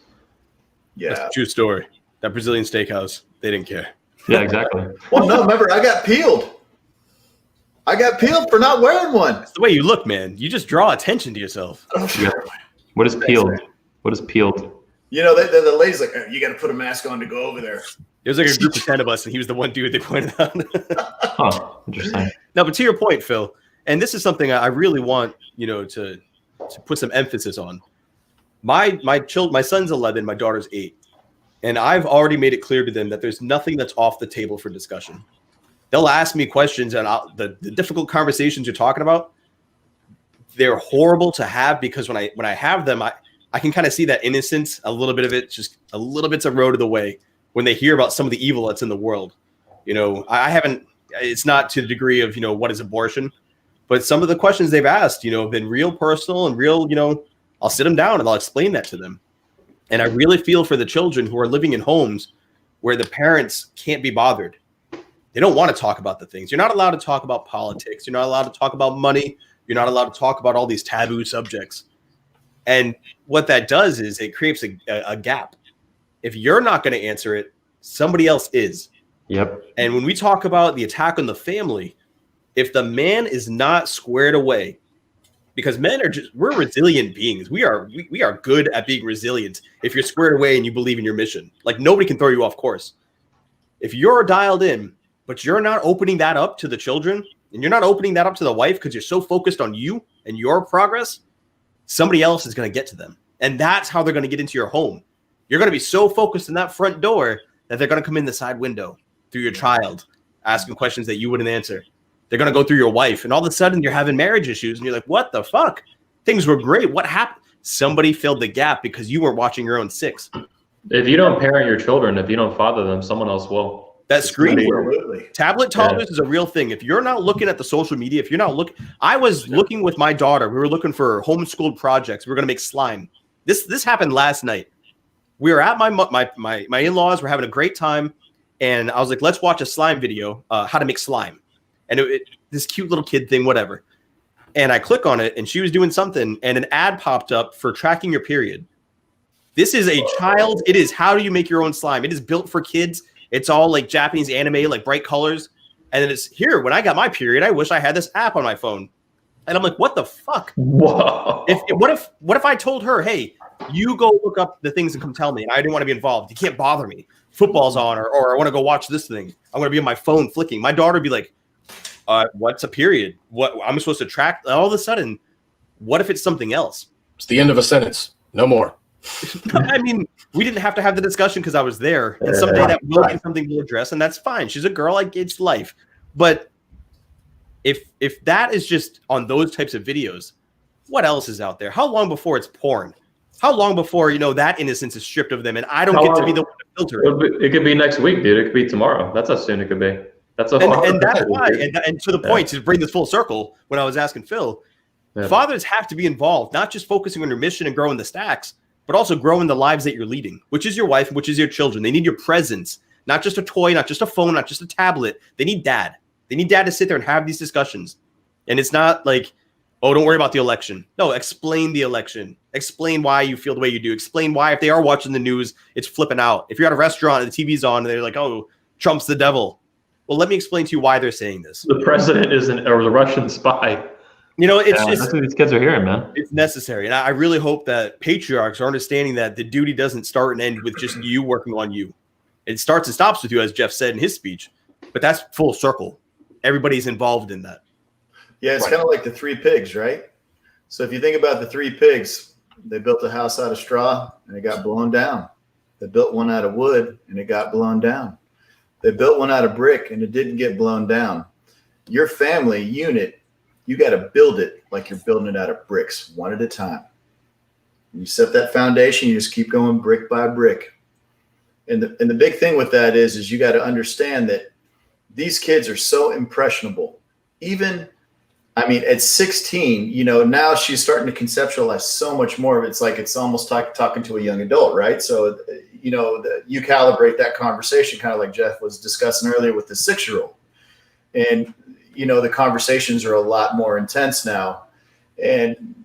S4: Yeah.
S1: That's a true story. That Brazilian steakhouse, they didn't care.
S2: Yeah, exactly.
S4: Well, no, remember, I got peeled. For not wearing one.
S1: That's the way you look, man. You just draw attention to yourself.
S2: Yeah. What is peeled? What is peeled?
S4: You know, the lady's like, oh, you got to put a mask on to go over there.
S1: It was like a group of 10 of us, and he was the one dude they pointed out.
S2: Huh. Interesting.
S1: No, but to your point, Phil, and this is something I really want, you know, to put some emphasis on. My son's 11, my daughter's 8, and I've already made it clear to them that there's nothing that's off the table for discussion. They'll ask me questions, and the difficult conversations you're talking about, they're horrible to have because when I have them, I can kind of see that innocence, a little bit of it, just a little bit's eroded away when they hear about some of the evil that's in the world. You know, it's not to the degree of, you know, what is abortion, but some of the questions they've asked, you know, have been real personal and real, you know, I'll sit them down and I'll explain that to them. And I really feel for the children who are living in homes where the parents can't be bothered. They don't want to talk about the things. You're not allowed to talk about politics. You're not allowed to talk about money. You're not allowed to talk about all these taboo subjects. And what that does is it creates a gap. If you're not going to answer it, somebody else is.
S2: Yep.
S1: And when we talk about the attack on the family, if the man is not squared away, because men are we're resilient beings. We are good at being resilient. If you're squared away and you believe in your mission, like nobody can throw you off course. If you're dialed in, but you're not opening that up to the children and you're not opening that up to the wife because you're so focused on you and your progress, somebody else is going to get to them. And that's how they're going to get into your home. You're going to be so focused in that front door that they're going to come in the side window through your child, asking questions that you wouldn't answer. They're going to go through your wife, and all of a sudden you're having marriage issues, and you're like, what the fuck? Things were great. What happened? Somebody filled the gap because you weren't watching your own six.
S2: If you don't parent your children, if you don't father them, someone else will.
S1: That screen
S4: Absolutely.
S1: tablet toddlers is a real thing. If you're not looking at the social media, if you're not looking, I was looking with my daughter. We were looking for homeschooled projects. We were going to make slime. This happened last night. We were at my in-laws. We're having a great time, and I was like, let's watch a slime video, how to make slime. And this cute little kid thing, whatever. And I click on it, and she was doing something, and an ad popped up for tracking your period. This is a child. It is how do you make your own slime. It is built for kids. It's all like Japanese anime, like bright colors. And then it's here. When I got my period, I wish I had this app on my phone. And I'm like, what the fuck?
S2: Whoa.
S1: What if I told her, hey, you go look up the things and come tell me, and I didn't want to be involved. You can't bother me. Football's on, or I want to go watch this thing. I'm going to be on my phone flicking. My daughter would be like, what's a period? What I'm supposed to track? All of a sudden, what if it's something else?
S3: It's the end of a sentence. No more.
S1: I mean, we didn't have to have the discussion because I was there. And someday that will be something to address, and that's fine. She's a girl. It's life. But if that is just on those types of videos, what else is out there? How long before it's porn? How long before, that innocence is stripped of them and I don't get to be the one to filter it?
S2: It could be next week, dude. It could be tomorrow. That's how soon it could be. That's
S1: and that's why. And to the point, to bring this full circle, when I was asking Phil, fathers have to be involved, not just focusing on your mission and growing the stacks, but also growing the lives that you're leading, which is your wife, which is your children. They need your presence, not just a toy, not just a phone, not just a tablet. They need dad. They need dad to sit there and have these discussions. And it's not like, oh, don't worry about the election. No, explain the election. Explain why you feel the way you do. Explain why, if they are watching the news, it's flipping out. If you're at a restaurant and the TV's on and they're like, oh, Trump's the devil. Well, let me explain to you why they're saying this.
S2: The president or the Russian spy.
S1: It's just,
S2: that's what these kids are hearing, man.
S1: It's necessary. And I really hope that patriarchs are understanding that the duty doesn't start and end with just you working on you. It starts and stops with you, as Jeff said in his speech. But that's full circle. Everybody's involved in that.
S4: Yeah, it's kind of like the three pigs, right? So if you think about the three pigs, they built a house out of straw and it got blown down. They built one out of wood and it got blown down. They built one out of brick and it didn't get blown down. Your family unit, you got to build it like you're building it out of bricks, one at a time. You set that foundation, you just keep going brick by brick. And the big thing with that is you got to understand that these kids are so impressionable. Even, at 16, now she's starting to conceptualize so much more of it. It's like it's almost like talking to a young adult, right? So, you calibrate that conversation kind of like Jeff was discussing earlier with the 6-year-old. And, the conversations are a lot more intense now. And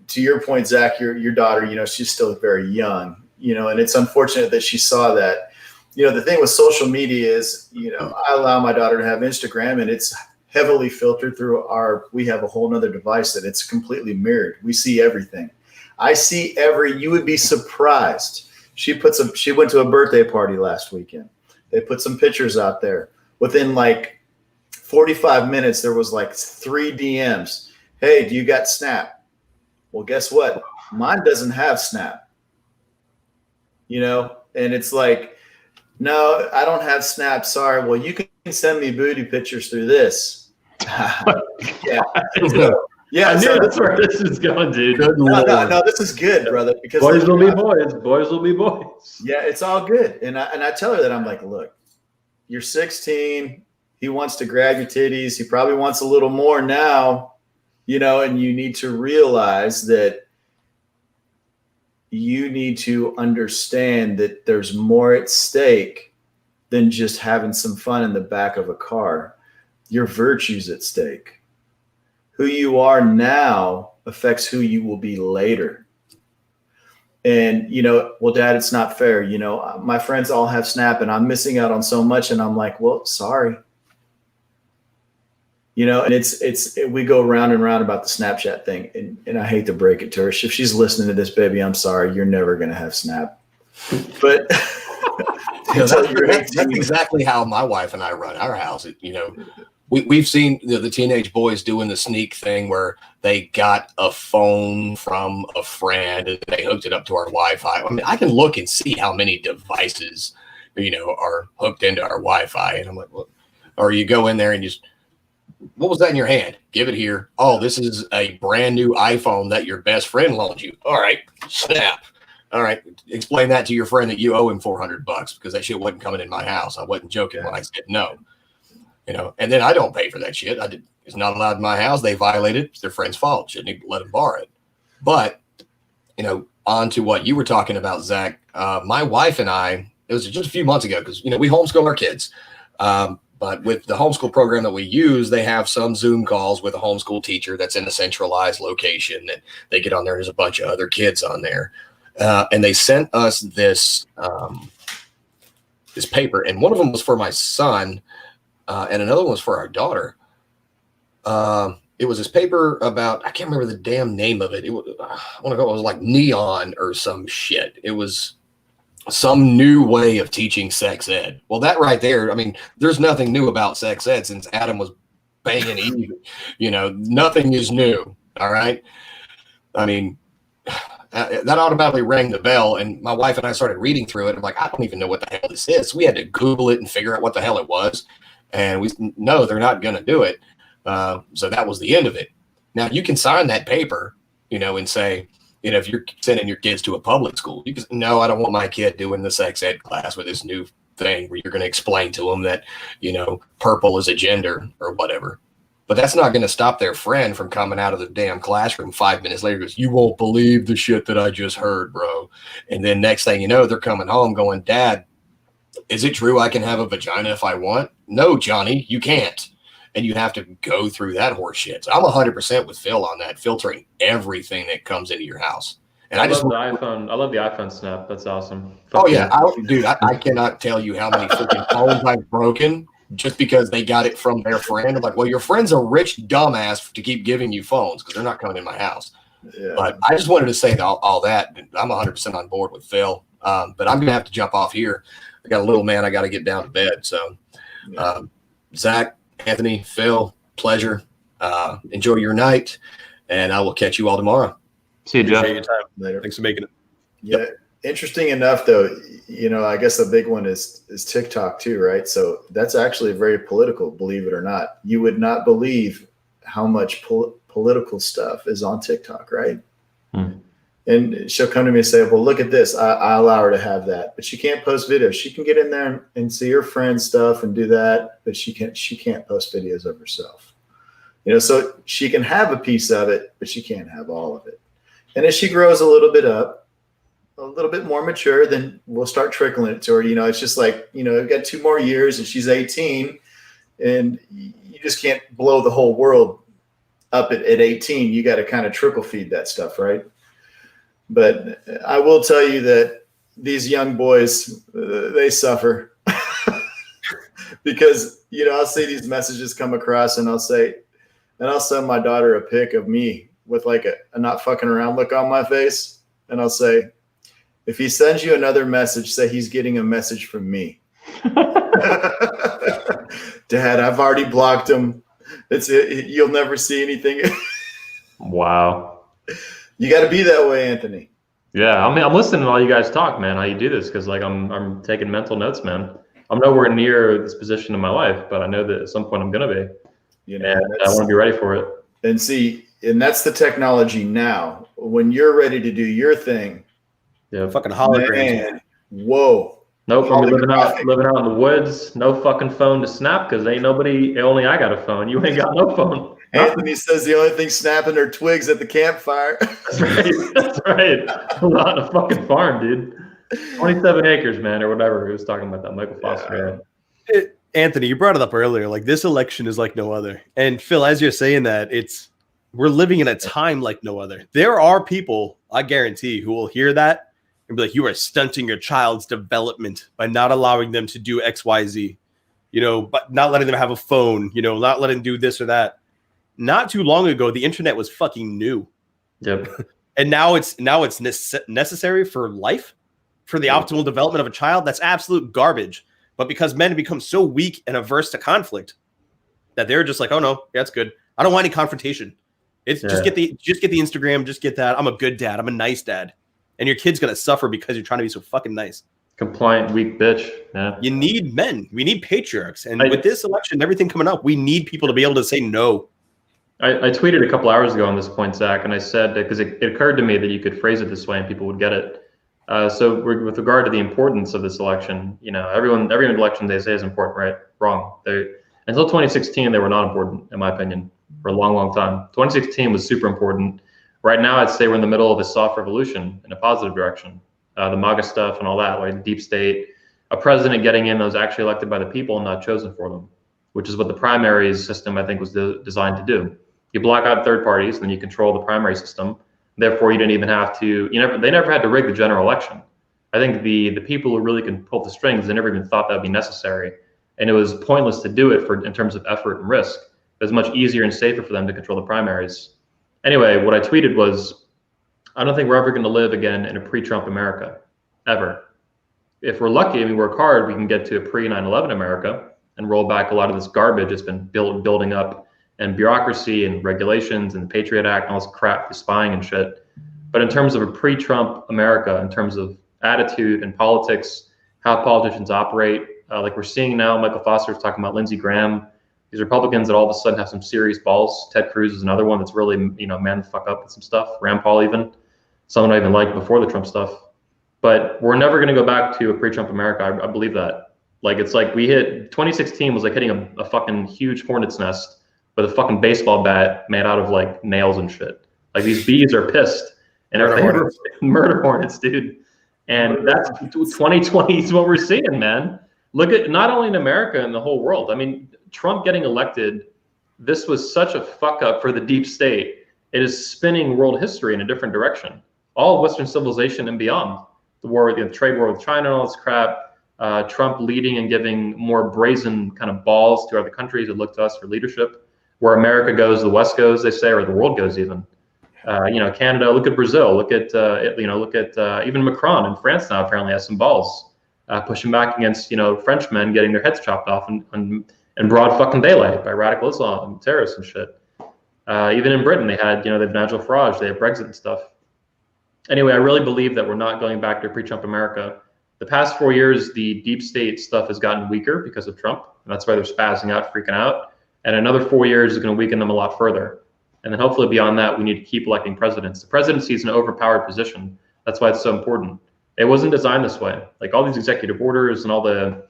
S4: to your point, Zach, your daughter, she's still very young, and it's unfortunate that she saw that. The thing with social media is, I allow my daughter to have Instagram and it's heavily filtered through we have a whole nother device that it's completely mirrored. We see everything. You would be surprised. She went to a birthday party last weekend. They put some pictures out there. Within like 45 minutes, there was like 3 DMs. Hey, do you got Snap? Well, guess what? Mine doesn't have Snap. And it's like, no, I don't have Snap. Sorry. Well, you can send me booty pictures through this. Yeah. Yeah,
S2: I knew that's where this is going, dude.
S4: No, this is good, brother. Because
S2: boys will be boys. Boys will be boys.
S4: Yeah, it's all good. And I tell her that, I'm like, look, you're 16. He wants to grab your titties. He probably wants a little more now, and you need to realize that you need to understand that there's more at stake than just having some fun in the back of a car. Your virtue's at stake. who you are now affects who you will be later. And, well, Dad, it's not fair. My friends all have Snap and I'm missing out on so much. And I'm like, well, sorry. And we go round and round about the Snapchat thing. And I hate to break it to her. If she's listening to this, baby, I'm sorry. You're never going to have Snap. But
S3: that's exactly how my wife and I run our house. We've seen the teenage boys doing the sneak thing where they got a phone from a friend and they hooked it up to our Wi-Fi. I mean, I can look and see how many devices, are hooked into our Wi-Fi. And I'm like, well, or you go in there and just, what was that in your hand? Give it here. Oh, this is a brand new iPhone that your best friend loaned you. All right, Snap. All right, explain that to your friend that you owe him $400 because that shit wasn't coming in my house. I wasn't joking when I said no. And then I don't pay for that shit. It's not allowed in my house. They violated it. It's their friend's fault. Shouldn't let them borrow it. But, on to what you were talking about, Zach. My wife and I, it was just a few months ago because, we homeschool our kids. But with the homeschool program that we use, they have some Zoom calls with a homeschool teacher that's in a centralized location. And they get on there. There's a bunch of other kids on there. And they sent us this paper. And one of them was for my son. And another one was for our daughter. It was this paper about, I can't remember the damn name of it. It was like neon or some shit. It was some new way of teaching sex ed. Well, that right there, I mean, there's nothing new about sex ed since Adam was banging Eve. Nothing is new. All right. I mean, that automatically rang the bell, and my wife and I started reading through it. I'm like, I don't even know what the hell this is. We had to Google it and figure out what the hell it was. And we know they're not going to do it. So that was the end of it. Now you can sign that paper, and say, if you're sending your kids to a public school, you can, no, I don't want my kid doing the sex ed class with this new thing where you're going to explain to them that, purple is a gender or whatever. But that's not going to stop their friend from coming out of the damn classroom 5 minutes later. Goes, you won't believe the shit that I just heard, bro. And then next thing you know, they're coming home going, Dad, is it true I can have a vagina if I want? No, Johnny, you can't. And you have to go through that horse shit. So I'm 100% with Phil on that, filtering everything that comes into your house. And I love the iPhone.
S2: I love the iPhone Snap. That's awesome.
S3: Oh yeah, I cannot tell you how many freaking phones I've broken just because they got it from their friend. I'm like, well, your friend's a rich dumbass to keep giving you phones because they're not coming in my house. Yeah. But I just wanted to say all that. I'm 100% on board with Phil. But I'm gonna have to jump off here. I got a little man I got to get down to bed. So, Zach, Anthony, Phil, pleasure. Enjoy your night, and I will catch you all tomorrow.
S2: See you, Jeff.
S1: Your time later. Thanks for making it.
S4: Yeah. Yep. Interesting enough, though, I guess the big one is TikTok too, right? So that's actually very political, believe it or not. You would not believe how much political stuff is on TikTok, right? And she'll come to me and say, well, look at this. I allow her to have that, but she can't post videos. She can get in there and see her friend's stuff and do that, but she can't post videos of herself. So she can have a piece of it, but she can't have all of it. And as she grows a little bit more mature, then we'll start trickling it to her. It's just like, we've got 2 more years and she's 18 and you just can't blow the whole world up at 18. You got to kind of trickle feed that stuff, right? But I will tell you that these young boys, they suffer because, I'll see these messages come across and I'll send my daughter a pic of me with like a not fucking around look on my face. And I'll say, if he sends you another message, say he's getting a message from me. Dad, I've already blocked him. You'll never see anything.
S2: Wow.
S4: You got to be that way, Anthony.
S2: Yeah, I'm listening to all you guys talk, man. How you do this? Because I'm taking mental notes, man. I'm nowhere near this position in my life, but I know that at some point I'm gonna be. And I want to be ready for it.
S4: And see, and that's the technology now. When you're ready to do your thing,
S2: yeah,
S1: fucking holograms.
S4: Man, whoa.
S2: Nope, I'm living out in the woods. No fucking phone to snap because ain't nobody. Only I got a phone. You ain't got no phone.
S4: Anthony says the only thing snapping are twigs at the campfire.
S2: That's right. That's right. I'm not a fucking farm, dude. 27 acres, man, or whatever. He was talking about that Michael Foster.
S1: Anthony, you brought it up earlier. Like, this election is like no other. And Phil, as you're saying that, it's we're living in a time like no other. There are people, I guarantee, who will hear that and be like, you are stunting your child's development by not allowing them to do X, Y, Z, but not letting them have a phone, not letting them do this or that. Not too long ago, the internet was fucking new.
S2: Yep.
S1: And now it's necessary for life, for the optimal development of a child. That's absolute garbage. But because men have become so weak and averse to conflict that they're just like, oh no, that's good. I don't want any confrontation. It's just get the Instagram, just get that. I'm a good dad. I'm a nice dad. And your kid's gonna suffer because you're trying to be so fucking nice.
S2: Compliant, weak bitch. Yeah.
S1: You need men. We need patriarchs. And with this election, everything coming up, we need people to be able to say no.
S2: I tweeted a couple hours ago on this point, Zach, and I said, because it occurred to me that you could phrase it this way and people would get it. So with regard to the importance of this election, every election they say is important, right? Wrong. Until 2016, they were not important, in my opinion, for a long, long time. 2016 was super important. Right now, I'd say we're in the middle of a soft revolution in a positive direction. The MAGA stuff and all that, like deep state, a president getting in that was actually elected by the people and not chosen for them, which is what the primaries system, I think, was designed to do. You block out third parties, then you control the primary system. Therefore, you didn't even have to, they never had to rig the general election. I think the people who really can pull the strings, they never even thought that would be necessary. And it was pointless to do it in terms of effort and risk. It was much easier and safer for them to control the primaries. Anyway, what I tweeted was, I don't think we're ever going to live again in a pre-Trump America, ever. If we're lucky and we work hard, we can get to a pre-9/11 America and roll back a lot of this garbage that's been building up, and bureaucracy and regulations and the Patriot Act and all this crap, the spying and shit. But in terms of a pre-Trump America, in terms of attitude and politics, how politicians operate, like we're seeing now, Michael Foster's talking about Lindsey Graham, these Republicans that all of a sudden have some serious balls. Ted Cruz is another one that's really, man the fuck up with some stuff. Rand Paul even, someone I even liked before the Trump stuff. But we're never going to go back to a pre-Trump America. I believe that. Like, it's like 2016 was like hitting a fucking huge hornet's nest with a fucking baseball bat made out of like nails and shit. Like, these bees are pissed and murder hornets, dude. And that's 2020 is what we're seeing, man. Look at not only in America and the whole world. I mean, Trump getting elected, this was such a fuck up for the deep state. It is spinning world history in a different direction. All of Western civilization and beyond. The trade war with China and all this crap. Trump leading and giving more brazen kind of balls to other countries that look to us for leadership. Where America goes, the West goes, they say, or the world goes even. Canada, look at Brazil, look at even Macron in France now apparently has some balls, pushing back against, Frenchmen getting their heads chopped off in broad fucking daylight by radical Islam and terrorists and shit. Even in Britain, they had, they have Nigel Farage, they have Brexit and stuff. Anyway, I really believe that we're not going back to pre-Trump America. The past 4 years, the deep state stuff has gotten weaker because of Trump, and that's why they're spazzing out, freaking out. And another 4 years is going to weaken them a lot further. And then hopefully beyond that, we need to keep electing presidents. The presidency is an overpowered position. That's why it's so important. It wasn't designed this way. Like all these executive orders and all the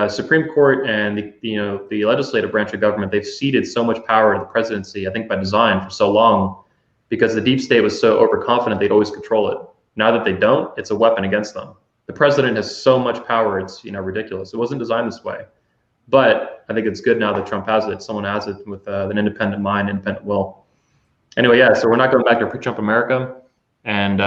S2: Supreme Court and the legislative branch of government, they've ceded so much power to the presidency, I think by design for so long, because the deep state was so overconfident they'd always control it. Now that they don't, it's a weapon against them. The president has so much power, it's ridiculous. It wasn't designed this way. But I think it's good now that Trump has it. Someone has it with an independent mind, independent will. Anyway, yeah, so we're not going back to pre-Trump America and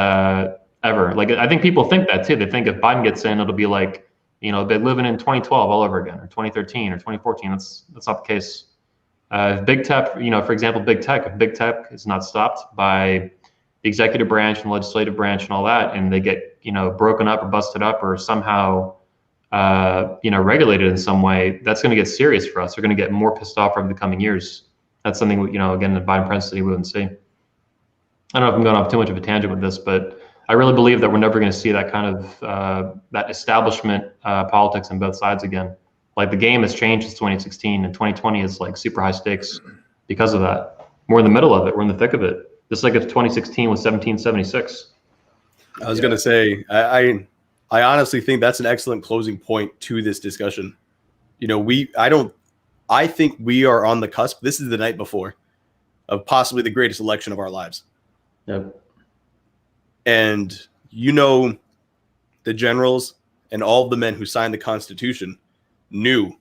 S2: ever. Like, I think people think that too. They think if Biden gets in, it'll be like, they're living in 2012 all over again, or 2013 or 2014. That's not the case. If big tech, for example, if big tech is not stopped by the executive branch and legislative branch and all that, and they get, broken up or busted up or somehow regulated in some way, that's going to get serious for us. They're going to get more pissed off over the coming years. That's something, again, the Biden presidency we wouldn't see. I don't know if I'm going off too much of a tangent with this, but I really believe that we're never going to see that kind of that establishment politics on both sides again. Like, the game has changed since 2016, and 2020 is like super high stakes because of that. We're in the middle of it. We're in the thick of it. Just like if 2016 was 1776.
S1: I was going to say, I honestly think that's an excellent closing point to this discussion. I think we are on the cusp. This is the night before of possibly the greatest election of our lives.
S2: Yep.
S1: And the generals and all of the men who signed the Constitution knew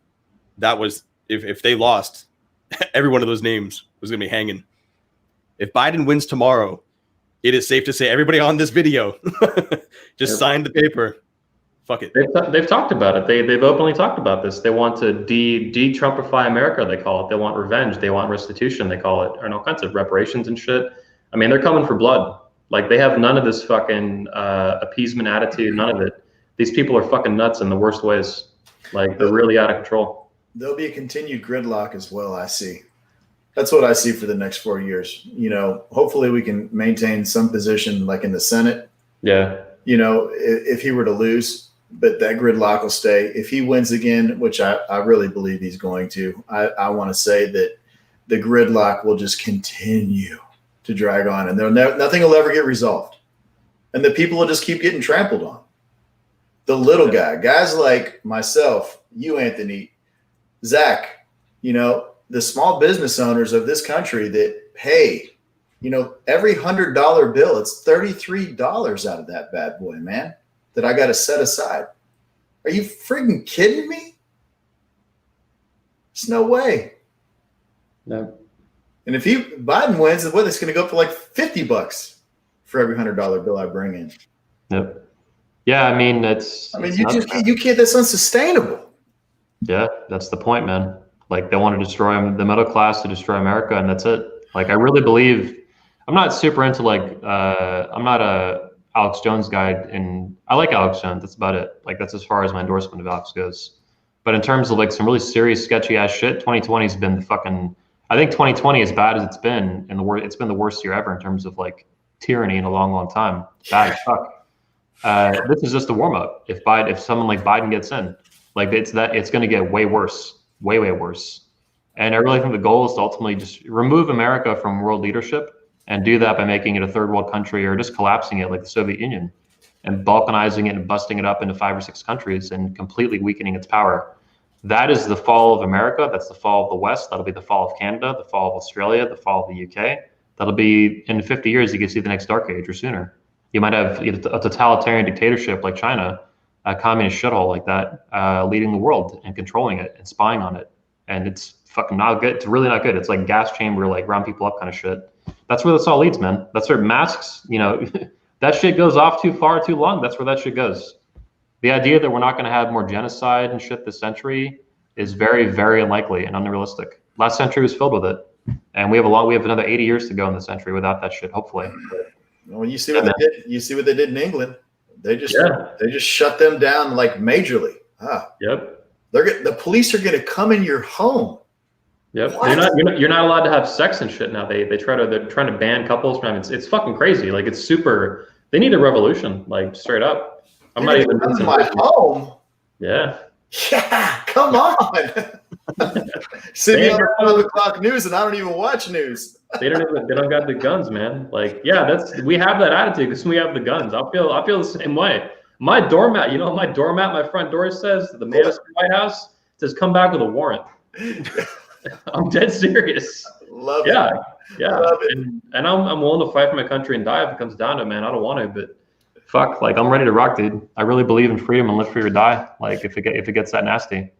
S1: that was, if they lost, every one of those names was going to be hanging. If Biden wins tomorrow, it is safe to say everybody on this video just sign the paper. Fuck it.
S2: They've talked about it. They've openly talked about this. They want to de-Trumpify America, they call it. They want revenge. They want restitution, they call it, and all kinds of reparations and shit. I mean, they're coming for blood. Like, they have none of this fucking appeasement attitude, none of it. These people are fucking nuts in the worst ways. Like, they're really out of control.
S4: There'll be a continued gridlock as well, I see. That's what I see for the next 4 years. You know, hopefully we can maintain some position like in the Senate.
S2: Yeah.
S4: You know, if he were to lose, but that gridlock will stay. If he wins again, which I really believe he's going to, I want to say that the gridlock will just continue to drag on, and nothing will ever get resolved. And the people will just keep getting trampled on. The little guys like myself, you, Anthony, Zach, you know, the small business owners of this country that pay, you know, every $100 bill, it's $33 out of that bad boy, man, that I got to set aside. Are you freaking kidding me? There's no way.
S2: No.
S4: And if Biden wins, it's going to go up to like $50 for every $100 bill I bring in.
S2: Yep. Yeah, I mean,
S4: you can't. That's unsustainable.
S2: Yeah, that's the point, man. Like, they want to destroy the middle class, to destroy America, and that's it. Like, I really believe. I'm not super into I'm not a Alex Jones guy, and I like Alex Jones. That's about it. Like, that's as far as my endorsement of Alex goes. But in terms of like some really serious, sketchy ass shit, 2020 has been the fucking. I think 2020, as bad as it's been, it's been the worst year ever in terms of like tyranny in a long, long time. Bad as fuck. This is just a warm up. If someone like Biden gets in, like it's going to get way worse, way worse. And I really think the goal is to ultimately just remove America from world leadership, and do that by making it a third world country, or just collapsing it like the Soviet Union, and balkanizing it and busting it up into 5 or 6 countries and completely weakening its power. That is the fall of America. That's the fall of the West. That'll be the fall of Canada, the fall of Australia, the fall of the UK. That'll be in 50 years. You can see the next dark age or sooner. You might have a totalitarian dictatorship like China, a communist shithole like that, leading the world and controlling it and spying on it. And it's fucking not good. It's really not good. It's like gas chamber, like round people up kind of shit. That's where this all leads, man. That's where masks, you know, that shit goes off too far, too long. That's where that shit goes. The idea that we're not going to have more genocide and shit this century is very, very unlikely and unrealistic. Last century was filled with it, and we have another 80 years to go in the century without that shit, hopefully.
S4: Well, you see what they did. You see what they did in England. They just shut them down like majorly.
S2: Yep.
S4: The police are going to come in your home.
S2: Yep. You're not allowed to have sex and shit now. They're trying to ban couples from. It's fucking crazy. Like, it's super. They need a revolution. Like, straight up. I'm not even
S4: in my home.
S2: Yeah.
S4: Yeah. Come on. See me on the 12 o'clock news, and I don't even watch news.
S2: They don't got the guns, man. Like, yeah, we have that attitude because we have the guns. I feel the same way. My doormat, my front door says, the Madison White House says, come back with a warrant. I'm dead serious.
S4: Love it.
S2: Yeah.
S4: Love it.
S2: And I'm willing to fight for my country and die if it comes down to it, man. I don't want to, but fuck, like, I'm ready to rock, dude. I really believe in freedom and live free or die. Like, if it gets that nasty.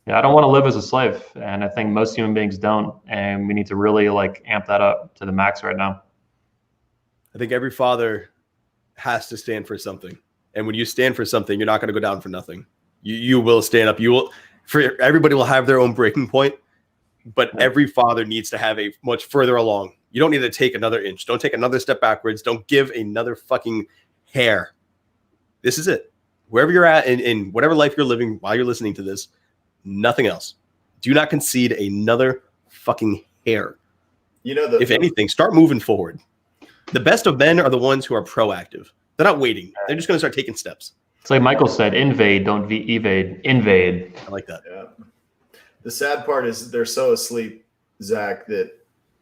S2: Yeah, I don't want to live as a slave, and I think most human beings don't, and we need to really like amp that up to the max right now.
S1: I think every father has to stand for something, and when you stand for something, you're not going to go down for nothing. You will stand up. Everybody will have their own breaking point, but every father needs to have a much further along. You don't need to take another inch. Don't take another step backwards. Don't give another fucking hair. This is it. Wherever you're at in whatever life you're living while you're listening to this, nothing else. Do not concede another fucking hair. If anything, start moving forward. The best of men are the ones who are proactive. They're not waiting. They're just going to start taking steps.
S2: It's like Michael said, invade, don't evade. Invade.
S1: I like that.
S4: Yeah. The sad part is they're so asleep, Zach, that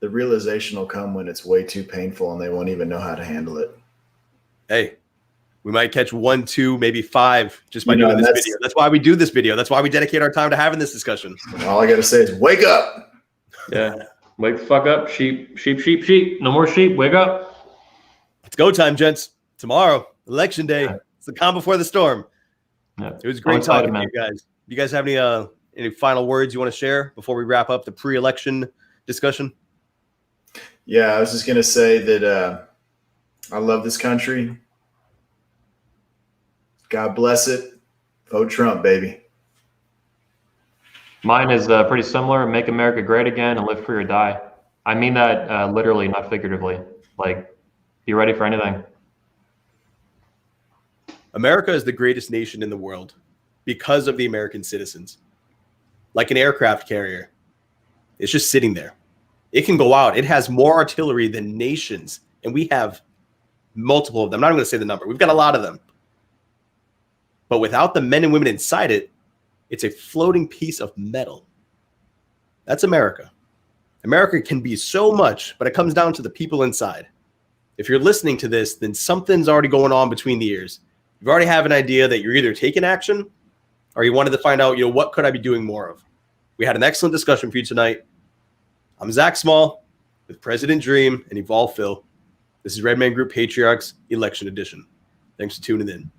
S4: the realization will come when it's way too painful and they won't even know how to handle it.
S1: Hey, we might catch 1, 2, maybe 5 just by doing this video. That's why we do this video. That's why we dedicate our time to having this discussion.
S4: All I got to say is wake up.
S2: Yeah. Wake the fuck up. Sheep. No more sheep. Wake up.
S1: It's go time, gents. Tomorrow, election day. Yeah. It's the calm before the storm. Yeah. It was great talking to you guys. Do you guys have any final words you want to share before we wrap up the pre-election discussion?
S4: Yeah, I was just going to say that I love this country. God bless it. Vote Trump, baby.
S2: Mine is pretty similar. Make America great again and live free or die. I mean that literally, not figuratively. Like, be ready for anything.
S1: America is the greatest nation in the world because of the American citizens. Like an aircraft carrier, it's just sitting there. It can go out. It has more artillery than nations, and we have multiple of them. I'm not going to say the number. We've got a lot of them. But without the men and women inside it, it's a floating piece of metal. That's America. America can be so much, but it comes down to the people inside. If you're listening to this, then something's already going on between the ears. You already have an idea that you're either taking action or you wanted to find out, what could I be doing more of? We had an excellent discussion for you tonight. I'm Zach Small with President Dream and Evolve Phil. This is Redman Group Patriarchs Election Edition. Thanks for tuning in.